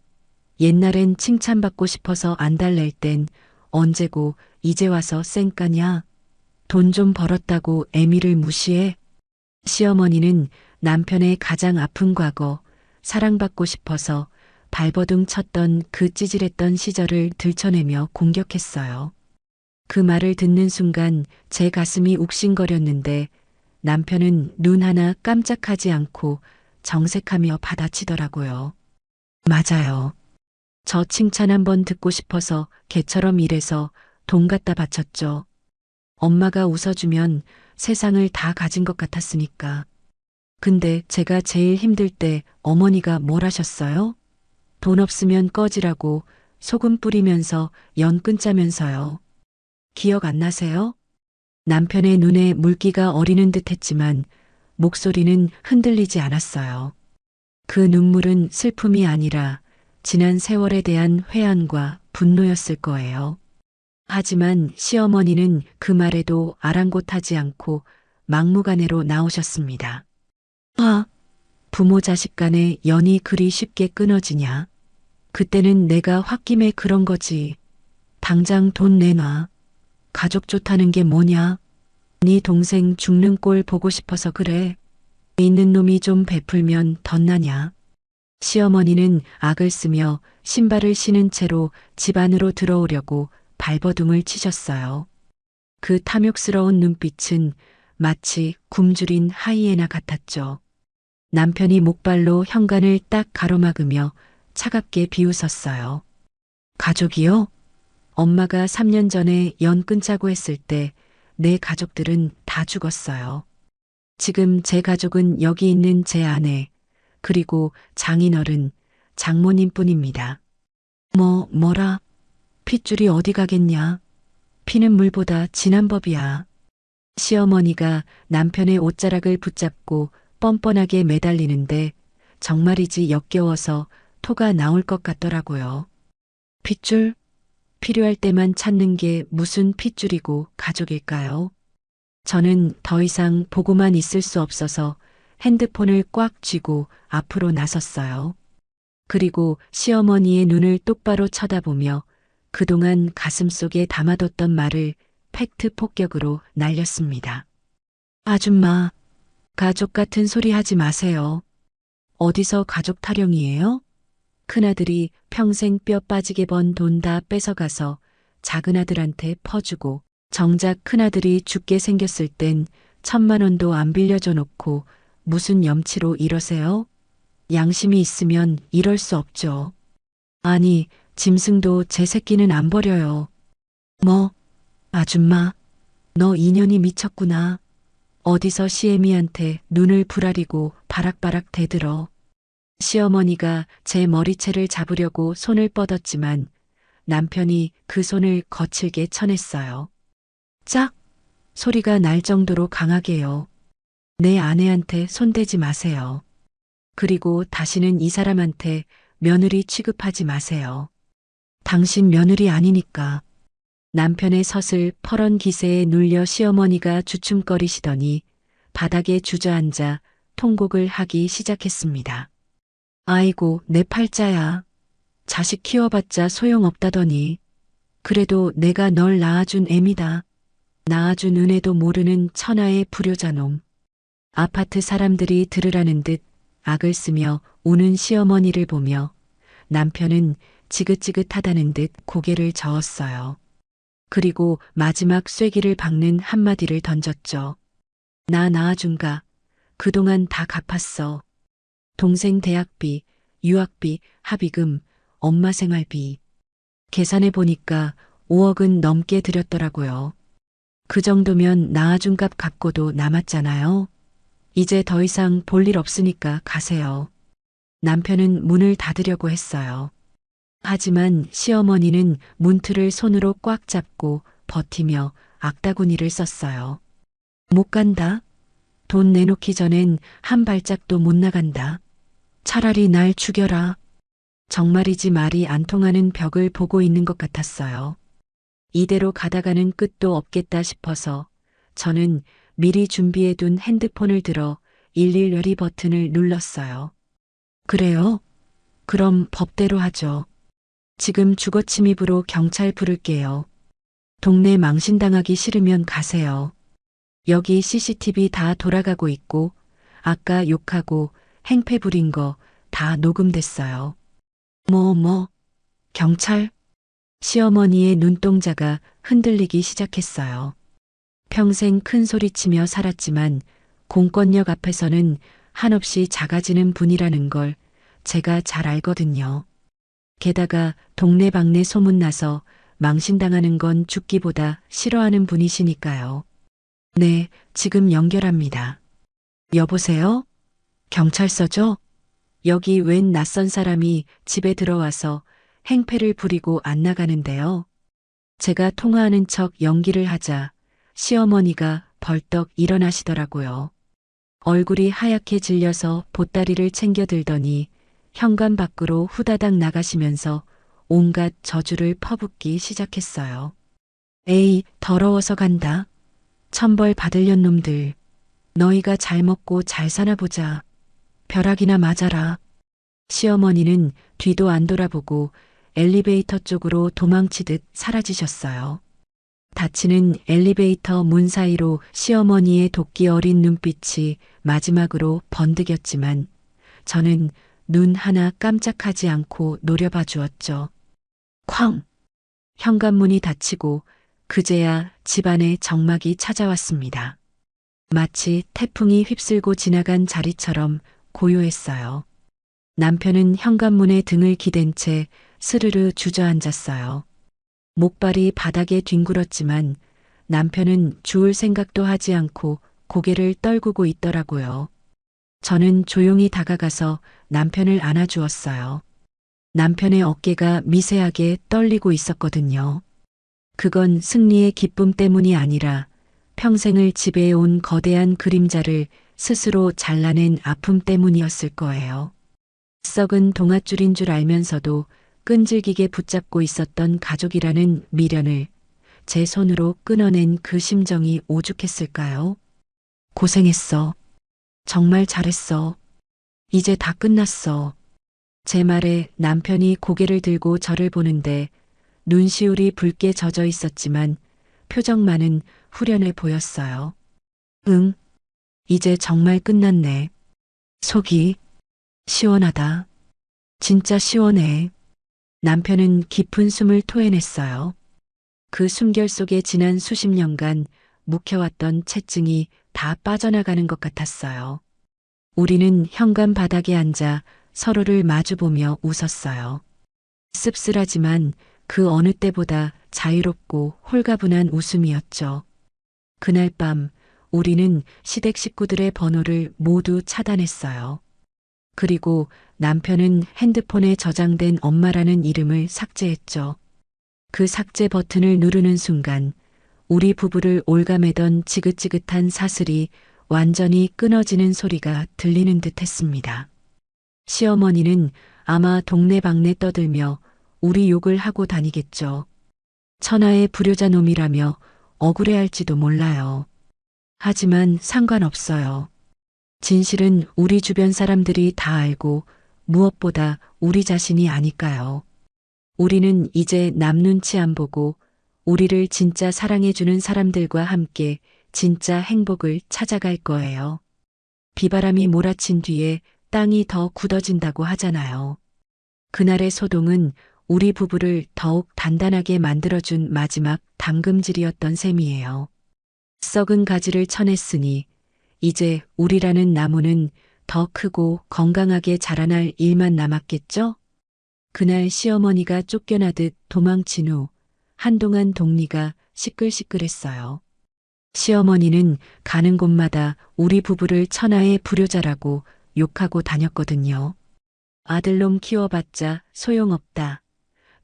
옛날엔 칭찬받고 싶어서 안 달랠 땐 언제고 이제 와서 쌩까냐. 돈 좀 벌었다고 애미를 무시해. 시어머니는 남편의 가장 아픈 과거, 사랑받고 싶어서 발버둥 쳤던 그 찌질했던 시절을 들춰내며 공격했어요. 그 말을 듣는 순간 제 가슴이 욱신거렸는데 남편은 눈 하나 깜짝하지 않고 정색하며 받아치더라고요. 맞아요. 저 칭찬 한번 듣고 싶어서 개처럼 일해서 돈 갖다 바쳤죠. 엄마가 웃어주면 세상을 다 가진 것 같았으니까. 근데 제가 제일 힘들 때 어머니가 뭘 하셨어요? 돈 없으면 꺼지라고 소금 뿌리면서 연 끊자면서요. 기억 안 나세요? 남편의 눈에 물기가 어리는 듯 했지만 목소리는 흔들리지 않았어요. 그 눈물은 슬픔이 아니라 지난 세월에 대한 회한과 분노였을 거예요. 하지만 시어머니는 그 말에도 아랑곳하지 않고 막무가내로 나오셨습니다. 부모 자식 간의 연이 그리 쉽게 끊어지냐. 그때는 내가 홧김에 그런 거지. 당장 돈 내놔. 가족 좋다는 게 뭐냐. 네 동생 죽는 꼴 보고 싶어서 그래. 있는 놈이 좀 베풀면 덧나냐. 시어머니는 악을 쓰며 신발을 신은 채로 집 안으로 들어오려고 발버둥을 치셨어요. 그 탐욕스러운 눈빛은 마치 굶주린 하이에나 같았죠. 남편이 목발로 현관을 딱 가로막으며 차갑게 비웃었어요. 가족이요? 엄마가 3년 전에 연 끊자고 했을 때 내 가족들은 다 죽었어요. 지금 제 가족은 여기 있는 제 아내, 그리고 장인어른, 장모님뿐입니다. 뭐라? 핏줄이 어디 가겠냐? 피는 물보다 진한 법이야. 시어머니가 남편의 옷자락을 붙잡고 뻔뻔하게 매달리는데 정말이지 역겨워서 토가 나올 것 같더라고요. 핏줄? 필요할 때만 찾는 게 무슨 핏줄이고 가족일까요? 저는 더 이상 보고만 있을 수 없어서 핸드폰을 꽉 쥐고 앞으로 나섰어요. 그리고 시어머니의 눈을 똑바로 쳐다보며 그동안 가슴속에 담아뒀던 말을 팩트 폭격으로 날렸습니다. 아줌마, 가족 같은 소리 하지 마세요. 어디서 가족 타령이에요? 큰아들이 평생 뼈 빠지게 번 돈 다 뺏어가서 작은아들한테 퍼주고 정작 큰아들이 죽게 생겼을 땐 1,000만 원도 안 빌려줘 놓고 무슨 염치로 이러세요? 양심이 있으면 이럴 수 없죠. 아니, 짐승도 제 새끼는 안 버려요. 아줌마, 너 인연이 미쳤구나. 어디서 시애미한테 눈을 부라리고 바락바락 대들어. 시어머니가 제 머리채를 잡으려고 손을 뻗었지만 남편이 그 손을 거칠게 쳐냈어요. 짝! 소리가 날 정도로 강하게요. 내 아내한테 손대지 마세요. 그리고 다시는 이 사람한테 며느리 취급하지 마세요. 당신 며느리 아니니까. 남편의 서슬 퍼런 기세에 눌려 시어머니가 주춤거리시더니 바닥에 주저앉아 통곡을 하기 시작했습니다. 아이고, 내 팔자야. 자식 키워봤자 소용없다더니. 그래도 내가 널 낳아준 애미다. 낳아준 은혜도 모르는 천하의 불효자놈. 아파트 사람들이 들으라는 듯 악을 쓰며 우는 시어머니를 보며 남편은 지긋지긋하다는 듯 고개를 저었어요. 그리고 마지막 쐐기를 박는 한마디를 던졌죠. 나 낳아준가. 그동안 다 갚았어. 동생 대학비, 유학비, 합의금, 엄마 생활비. 계산해 보니까 5억은 넘게 들였더라고요. 그 정도면 낳아준 값 갚고도 남았잖아요. 이제 더 이상 볼 일 없으니까 가세요. 남편은 문을 닫으려고 했어요. 하지만 시어머니는 문틀을 손으로 꽉 잡고 버티며 악다구니를 썼어요. 못 간다. 돈 내놓기 전엔 한 발짝도 못 나간다. 차라리 날 죽여라. 정말이지 말이 안 통하는 벽을 보고 있는 것 같았어요. 이대로 가다가는 끝도 없겠다 싶어서 저는 미리 준비해둔 핸드폰을 들어 112 버튼을 눌렀어요. 그래요? 그럼 법대로 하죠. 지금 주거침입으로 경찰 부를게요. 동네 망신당하기 싫으면 가세요. 여기 CCTV 다 돌아가고 있고 아까 욕하고 행패 부린 거 다 녹음됐어요. 경찰? 시어머니의 눈동자가 흔들리기 시작했어요. 평생 큰 소리치며 살았지만 공권력 앞에서는 한없이 작아지는 분이라는 걸 제가 잘 알거든요. 게다가 동네방네 소문나서 망신당하는 건 죽기보다 싫어하는 분이시니까요. 네, 지금 연결합니다. 여보세요? 경찰서죠? 여기 웬 낯선 사람이 집에 들어와서 행패를 부리고 안 나가는데요. 제가 통화하는 척 연기를 하자 시어머니가 벌떡 일어나시더라고요. 얼굴이 하얗게 질려서 보따리를 챙겨 들더니 현관 밖으로 후다닥 나가시면서 온갖 저주를 퍼붓기 시작했어요. 에이, 더러워서 간다. 천벌 받으련 놈들. 너희가 잘 먹고 잘 사나 보자. 벼락이나 맞아라. 시어머니는 뒤도 안 돌아보고 엘리베이터 쪽으로 도망치듯 사라지셨어요. 닫히는 엘리베이터 문 사이로 시어머니의 도끼 어린 눈빛이 마지막으로 번득였지만 저는 눈 하나 깜짝하지 않고 노려봐 주었죠. 쾅! 현관문이 닫히고 그제야 집안에 정막이 찾아왔습니다. 마치 태풍이 휩쓸고 지나간 자리처럼 고요했어요. 남편은 현관문에 등을 기댄 채 스르르 주저앉았어요. 목발이 바닥에 뒹굴었지만 남편은 주울 생각도 하지 않고 고개를 떨구고 있더라고요. 저는 조용히 다가가서 남편을 안아주었어요. 남편의 어깨가 미세하게 떨리고 있었거든요. 그건 승리의 기쁨 때문이 아니라 평생을 지배해온 거대한 그림자를 스스로 잘라낸 아픔 때문이었을 거예요. 썩은 동아줄인 줄 알면서도 끈질기게 붙잡고 있었던 가족이라는 미련을 제 손으로 끊어낸 그 심정이 오죽했을까요? 고생했어. 정말 잘했어. 이제 다 끝났어. 제 말에 남편이 고개를 들고 저를 보는데 눈시울이 붉게 젖어 있었지만 표정만은 후련해 보였어요. 응, 이제 정말 끝났네. 속이 시원하다. 진짜 시원해. 남편은 깊은 숨을 토해냈어요. 그 숨결 속에 지난 수십 년간 묵혀왔던 채증이 다 빠져나가는 것 같았어요. 우리는 현관 바닥에 앉아 서로를 마주보며 웃었어요. 씁쓸하지만 그 어느 때보다 자유롭고 홀가분한 웃음이었죠. 그날 밤 우리는 시댁 식구들의 번호를 모두 차단했어요. 그리고 남편은 핸드폰에 저장된 엄마라는 이름을 삭제했죠. 그 삭제 버튼을 누르는 순간 우리 부부를 올가매던 지긋지긋한 사슬이 완전히 끊어지는 소리가 들리는 듯 했습니다. 시어머니는 아마 동네방네 떠들며 우리 욕을 하고 다니겠죠. 천하의 불효자 놈이라며 억울해할지도 몰라요. 하지만 상관없어요. 진실은 우리 주변 사람들이 다 알고 무엇보다 우리 자신이 아니까요. 우리는 이제 남 눈치 안 보고 우리를 진짜 사랑해주는 사람들과 함께 진짜 행복을 찾아갈 거예요. 비바람이 몰아친 뒤에 땅이 더 굳어진다고 하잖아요. 그날의 소동은 우리 부부를 더욱 단단하게 만들어준 마지막 담금질이었던 셈이에요. 썩은 가지를 쳐냈으니 이제 우리라는 나무는 더 크고 건강하게 자라날 일만 남았겠죠? 그날 시어머니가 쫓겨나듯 도망친 후 한동안 동리가 시끌시끌했어요. 시어머니는 가는 곳마다 우리 부부를 천하의 불효자라고 욕하고 다녔거든요. 아들놈 키워봤자 소용없다.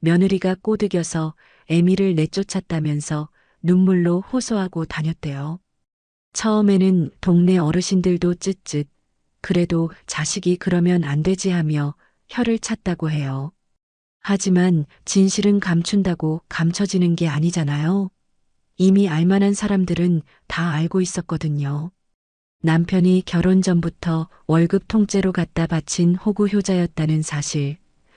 며느리가 꼬드겨서 애미를 내쫓았다면서 눈물로 호소하고 다녔대요. 처음에는 동네 어르신들도 쯧쯧 그래도 자식이 그러면 안 되지 하며 혀를 찼다고 해요. 하지만 진실은 감춘다고 감춰지는 게 아니잖아요. 이미 알만한 사람들은 다 알고 있었거든요. 남편이 결혼 전부터 월급 통째로 갖다 바친 호구 효자였다는 사실,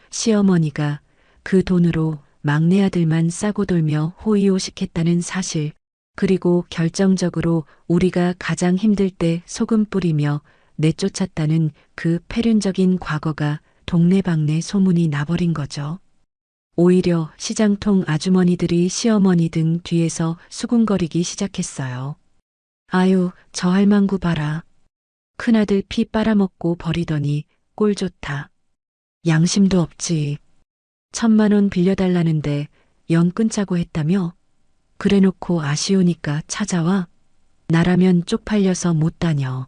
시어머니가 그 돈으로 막내 아들만 싸고 돌며 호의호식했다는 사실, 그리고 결정적으로 우리가 가장 힘들 때 소금 뿌리며 내쫓았다는 그 패륜적인 과거가 동네방네 소문이 나버린 거죠. 오히려 시장통 아주머니들이 시어머니 등 뒤에서 수군거리기 시작했어요. 아유, 저 할망구 봐라. 큰아들 피 빨아먹고 버리더니 꼴 좋다. 양심도 없지. 1,000만 원 빌려달라는데 연 끊자고 했다며? 그래놓고 아쉬우니까 찾아와? 나라면 쪽팔려서 못 다녀.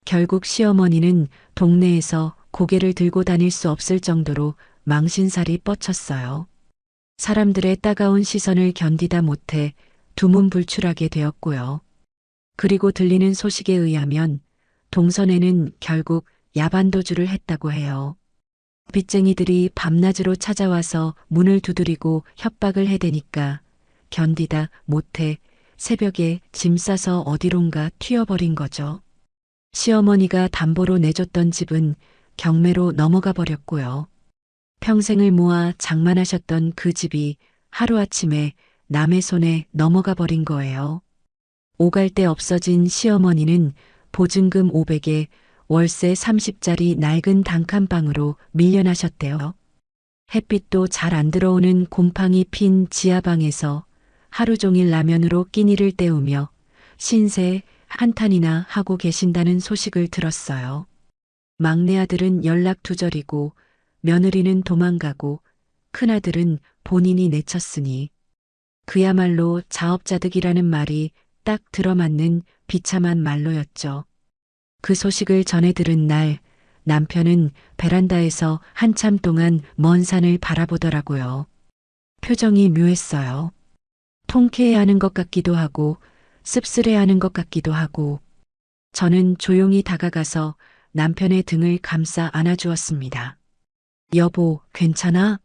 결국 시어머니는 동네에서 고개를 들고 다닐 수 없을 정도로 망신살이 뻗쳤어요. 사람들의 따가운 시선을 견디다 못해 두문불출하게 되었고요. 그리고 들리는 소식에 의하면 동선에는 결국 야반도주를 했다고 해요. 빚쟁이들이 밤낮으로 찾아와서 문을 두드리고 협박을 해대니까 견디다 못해 새벽에 짐 싸서 어디론가 튀어버린 거죠. 시어머니가 담보로 내줬던 집은 경매로 넘어가 버렸고요. 평생을 모아 장만하셨던 그 집이 하루아침에 남의 손에 넘어가 버린 거예요. 오갈 데 없어진 시어머니는 보증금 500에 월세 30짜리 낡은 단칸방으로 밀려나셨대요. 햇빛도 잘 안 들어오는 곰팡이 핀 지하방에서 하루 종일 라면으로 끼니를 때우며 신세 한탄이나 하고 계신다는 소식을 들었어요. 막내 아들은 연락 두절이고 며느리는 도망가고 큰아들은 본인이 내쳤으니 그야말로 자업자득이라는 말이 딱 들어맞는 비참한 말로였죠. 그 소식을 전해 들은 날 남편은 베란다에서 한참 동안 먼 산을 바라보더라고요. 표정이 묘했어요. 통쾌해하는 것 같기도 하고 씁쓸해하는 것 같기도 하고 저는 조용히 다가가서 남편의 등을 감싸 안아주었습니다. 여보, 괜찮아?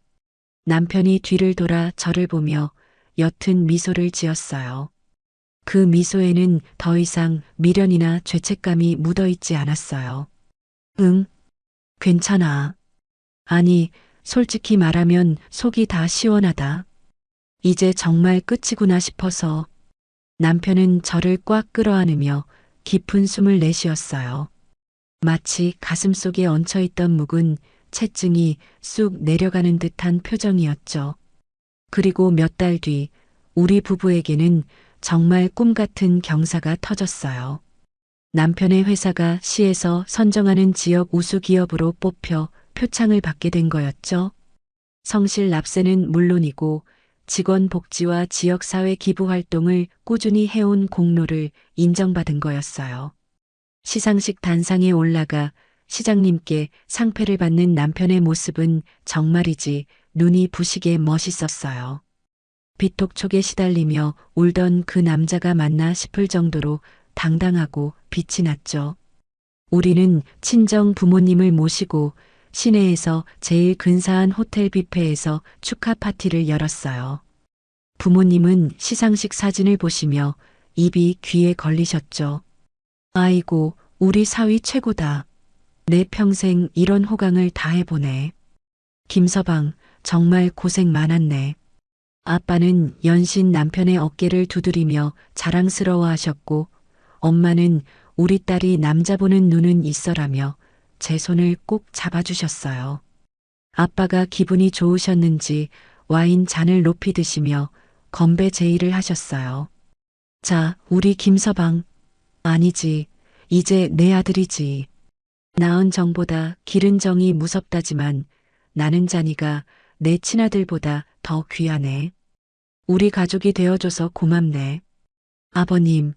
남편이 뒤를 돌아 저를 보며 옅은 미소를 지었어요. 그 미소에는 더 이상 미련이나 죄책감이 묻어있지 않았어요. 응, 괜찮아. 아니, 솔직히 말하면 속이 다 시원하다. 이제 정말 끝이구나 싶어서. 남편은 저를 꽉 끌어안으며 깊은 숨을 내쉬었어요. 마치 가슴속에 얹혀있던 묵은 채증이 쑥 내려가는 듯한 표정이었죠. 그리고 몇 달 뒤 우리 부부에게는 정말 꿈 같은 경사가 터졌어요. 남편의 회사가 시에서 선정하는 지역 우수 기업으로 뽑혀 표창을 받게 된 거였죠. 성실 납세는 물론이고 직원 복지와 지역사회 기부 활동을 꾸준히 해온 공로를 인정받은 거였어요. 시상식 단상에 올라가 시장님께 상패를 받는 남편의 모습은 정말이지 눈이 부시게 멋있었어요. 비톡촉에 시달리며 울던 그 남자가 맞나 싶을 정도로 당당하고 빛이 났죠. 우리는 친정 부모님을 모시고 시내에서 제일 근사한 호텔 뷔페에서 축하 파티를 열었어요. 부모님은 시상식 사진을 보시며 입이 귀에 걸리셨죠. 아이고, 우리 사위 최고다. 내 평생 이런 호강을 다 해보네. 김서방, 정말 고생 많았네. 아빠는 연신 남편의 어깨를 두드리며 자랑스러워하셨고 엄마는 우리 딸이 남자 보는 눈은 있어라며 제 손을 꼭 잡아주셨어요. 아빠가 기분이 좋으셨는지 와인 잔을 높이 드시며 건배 제의를 하셨어요. 자, 우리 김서방. 아니지, 이제 내 아들이지. 낳은 정보다 기른 정이 무섭다지만 나는 자니가 내 친아들보다 더 귀하네. 우리 가족이 되어줘서 고맙네. 아버님.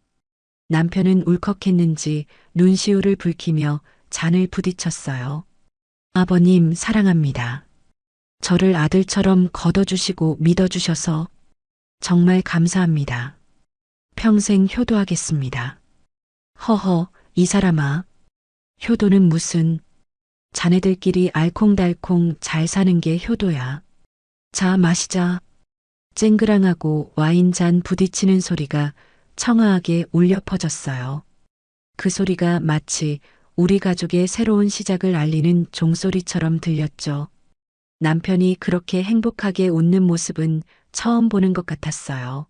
남편은 울컥했는지 눈시울을 붉히며 잔을 부딪혔어요. 아버님 사랑합니다. 저를 아들처럼 걷어주시고 믿어주셔서 정말 감사합니다. 평생 효도하겠습니다. 허허, 이 사람아. 효도는 무슨. 자네들끼리 알콩달콩 잘 사는 게 효도야. 자, 마시자. 쨍그랑하고 와인잔 부딪히는 소리가 청아하게 울려 퍼졌어요. 그 소리가 마치 우리 가족의 새로운 시작을 알리는 종소리처럼 들렸죠. 남편이 그렇게 행복하게 웃는 모습은 처음 보는 것 같았어요.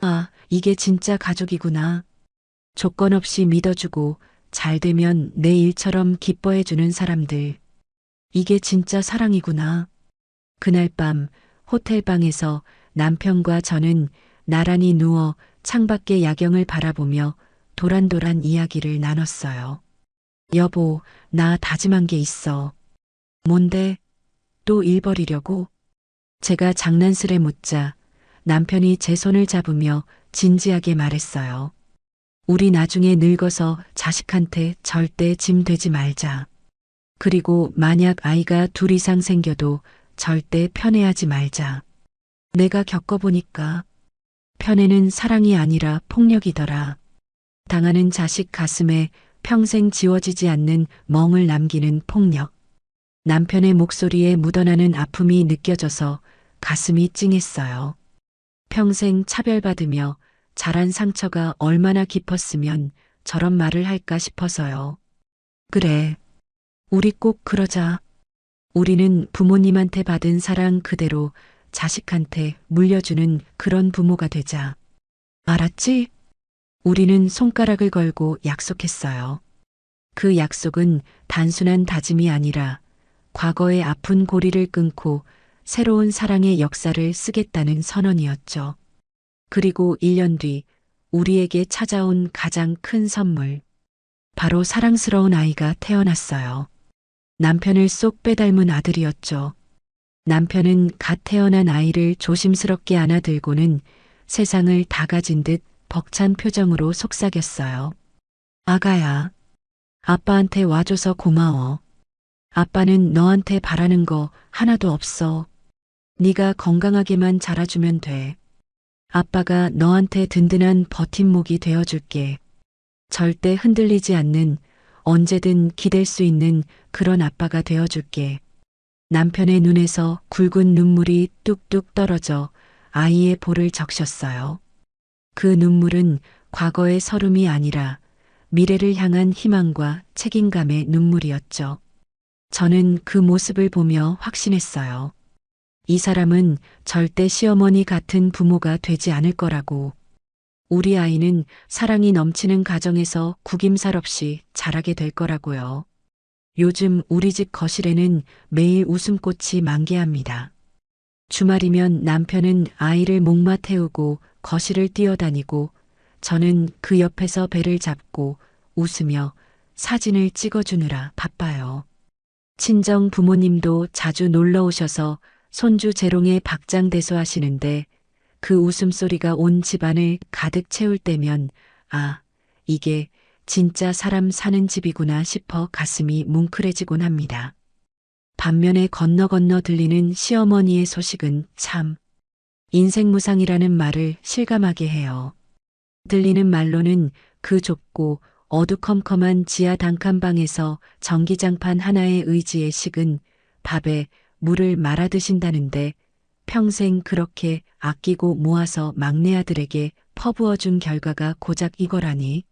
아, 이게 진짜 가족이구나. 조건 없이 믿어주고 잘 되면 내 일처럼 기뻐해주는 사람들. 이게 진짜 사랑이구나. 그날 밤 호텔방에서 남편과 저는 나란히 누워 창밖의 야경을 바라보며 도란도란 이야기를 나눴어요. 여보, 나 다짐한 게 있어. 뭔데? 또 일 벌이려고? 제가 장난스레 묻자 남편이 제 손을 잡으며 진지하게 말했어요. 우리 나중에 늙어서 자식한테 절대 짐 되지 말자. 그리고 만약 아이가 둘 이상 생겨도 절대 편애하지 말자. 내가 겪어보니까 편애는 사랑이 아니라 폭력이더라. 당하는 자식 가슴에 평생 지워지지 않는 멍을 남기는 폭력. 남편의 목소리에 묻어나는 아픔이 느껴져서 가슴이 찡했어요. 평생 차별받으며 자란 상처가 얼마나 깊었으면 저런 말을 할까 싶어서요. 그래. 우리 꼭 그러자. 우리는 부모님한테 받은 사랑 그대로 자식한테 물려주는 그런 부모가 되자. 알았지? 우리는 손가락을 걸고 약속했어요. 그 약속은 단순한 다짐이 아니라 과거의 아픈 고리를 끊고 새로운 사랑의 역사를 쓰겠다는 선언이었죠. 그리고 1년 뒤 우리에게 찾아온 가장 큰 선물. 바로 사랑스러운 아이가 태어났어요. 남편을 쏙 빼닮은 아들이었죠. 남편은 갓 태어난 아이를 조심스럽게 안아들고는 세상을 다 가진 듯 벅찬 표정으로 속삭였어요. 아가야, 아빠한테 와줘서 고마워. 아빠는 너한테 바라는 거 하나도 없어. 네가 건강하게만 자라주면 돼. 아빠가 너한테 든든한 버팀목이 되어줄게. 절대 흔들리지 않는, 언제든 기댈 수 있는 그런 아빠가 되어줄게. 남편의 눈에서 굵은 눈물이 뚝뚝 떨어져 아이의 볼을 적셨어요. 그 눈물은 과거의 서름이 아니라 미래를 향한 희망과 책임감의 눈물이었죠. 저는 그 모습을 보며 확신했어요. 이 사람은 절대 시어머니 같은 부모가 되지 않을 거라고. 우리 아이는 사랑이 넘치는 가정에서 구김살 없이 자라게 될 거라고요. 요즘 우리 집 거실에는 매일 웃음꽃이 만개합니다. 주말이면 남편은 아이를 목마 태우고 거실을 뛰어다니고 저는 그 옆에서 배를 잡고 웃으며 사진을 찍어주느라 바빠요. 친정 부모님도 자주 놀러 오셔서 손주 재롱에 박장대소하시는데 그 웃음소리가 온 집안을 가득 채울 때면 아, 이게 진짜 사람 사는 집이구나 싶어 가슴이 뭉클해지곤 합니다. 반면에 건너 들리는 시어머니의 소식은 참 인생무상이라는 말을 실감하게 해요. 들리는 말로는 그 좁고 어두컴컴한 지하 단칸방에서 전기장판 하나의 의지에 식은 밥에 물을 말아 드신다는데 평생 그렇게 아끼고 모아서 막내 아들에게 퍼부어준 결과가 고작 이거라니.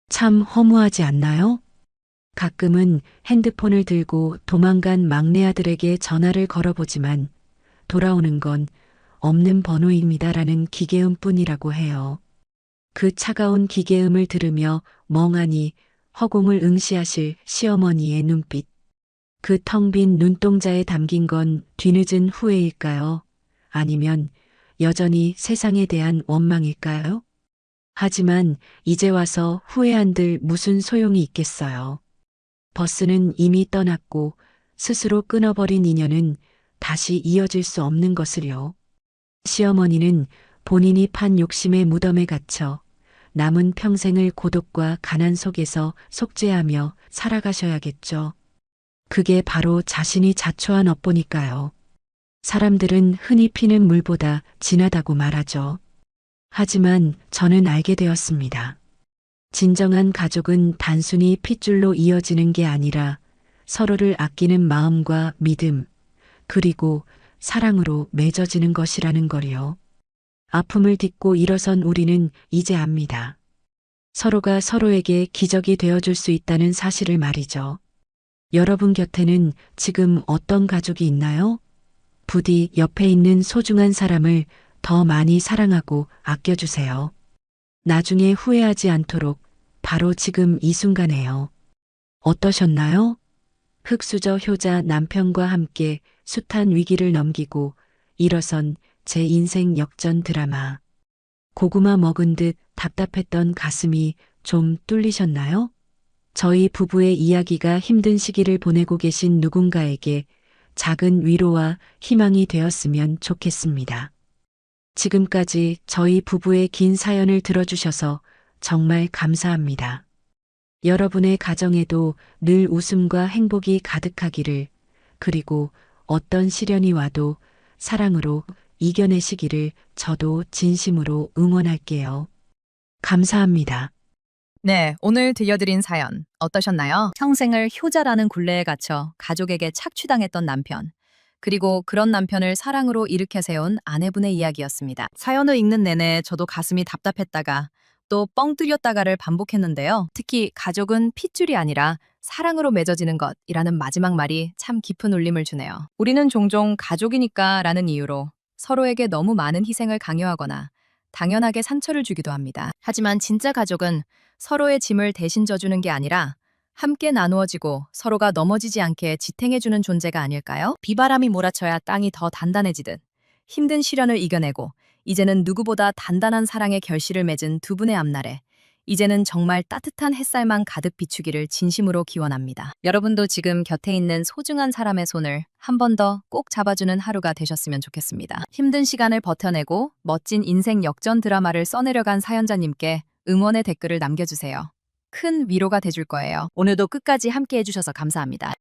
참 허무하지 않나요? 가끔은 핸드폰을 들고 도망간 막내 아들에게 전화를 걸어보지만 돌아오는 건 없는 번호입니다라는 기계음 뿐이라고 해요. 그 차가운 기계음을 들으며 멍하니 허공을 응시하실 시어머니의 눈빛. 그 텅 빈 눈동자에 담긴 건 뒤늦은 후회일까요? 아니면 여전히 세상에 대한 원망일까요? 하지만 이제 와서 후회한들 무슨 소용이 있겠어요. 버스는 이미 떠났고 스스로 끊어버린 인연은 다시 이어질 수 없는 것을요. 시어머니는 본인이 판 욕심의 무덤에 갇혀 남은 평생을 고독과 가난 속에서 속죄하며 살아가셔야겠죠. 그게 바로 자신이 자초한 업보니까요. 사람들은 흔히 피는 물보다 진하다고 말하죠. 하지만 저는 알게 되었습니다. 진정한 가족은 단순히 핏줄로 이어지는 게 아니라 서로를 아끼는 마음과 믿음, 그리고 사랑으로 맺어지는 것이라는 걸요. 아픔을 딛고 일어선 우리는 이제 압니다. 서로가 서로에게 기적이 되어줄 수 있다는 사실을 말이죠. 여러분 곁에는 지금 어떤 가족이 있나요? 부디 옆에 있는 소중한 사람을 더 많이 사랑하고 아껴주세요. 나중에 후회하지 않도록 바로 지금 이 순간에요. 어떠셨나요? 흑수저 효자 남편과 함께 숱한 위기를 넘기고 일어선 제 인생 역전 드라마. 고구마 먹은 듯 답답했던 가슴이 좀 뚫리셨나요? 저희 부부의 이야기가 힘든 시기를 보내고 계신 누군가에게 작은 위로와 희망이 되었으면 좋겠습니다. 지금까지 저희 부부의 긴 사연을 들어주셔서 정말 감사합니다. 여러분의 가정에도 늘 웃음과 행복이 가득하기를, 그리고 어떤 시련이 와도 사랑으로 이겨내시기를 저도 진심으로 응원할게요. 감사합니다. 네, 오늘 들려드린 사연 어떠셨나요? 평생을 효자라는 굴레에 갇혀 가족에게 착취당했던 남편, 그리고 그런 남편을 사랑으로 일으켜 세운 아내분의 이야기였습니다. 사연을 읽는 내내 저도 가슴이 답답했다가 또 뻥 뚫렸다가를 반복했는데요. 특히 가족은 핏줄이 아니라 사랑으로 맺어지는 것이라는 마지막 말이 참 깊은 울림을 주네요. 우리는 종종 가족이니까 라는 이유로 서로에게 너무 많은 희생을 강요하거나 당연하게 상처를 주기도 합니다. 하지만 진짜 가족은 서로의 짐을 대신 져주는 게 아니라 함께 나누어지고 서로가 넘어지지 않게 지탱해주는 존재가 아닐까요? 비바람이 몰아쳐야 땅이 더 단단해지듯 힘든 시련을 이겨내고 이제는 누구보다 단단한 사랑의 결실을 맺은 두 분의 앞날에 이제는 정말 따뜻한 햇살만 가득 비추기를 진심으로 기원합니다. 여러분도 지금 곁에 있는 소중한 사람의 손을 한 번 더 꼭 잡아주는 하루가 되셨으면 좋겠습니다. 힘든 시간을 버텨내고 멋진 인생 역전 드라마를 써내려간 사연자님께 응원의 댓글을 남겨주세요. 큰 위로가 돼줄 거예요. 오늘도 끝까지 함께 해주셔서 감사합니다.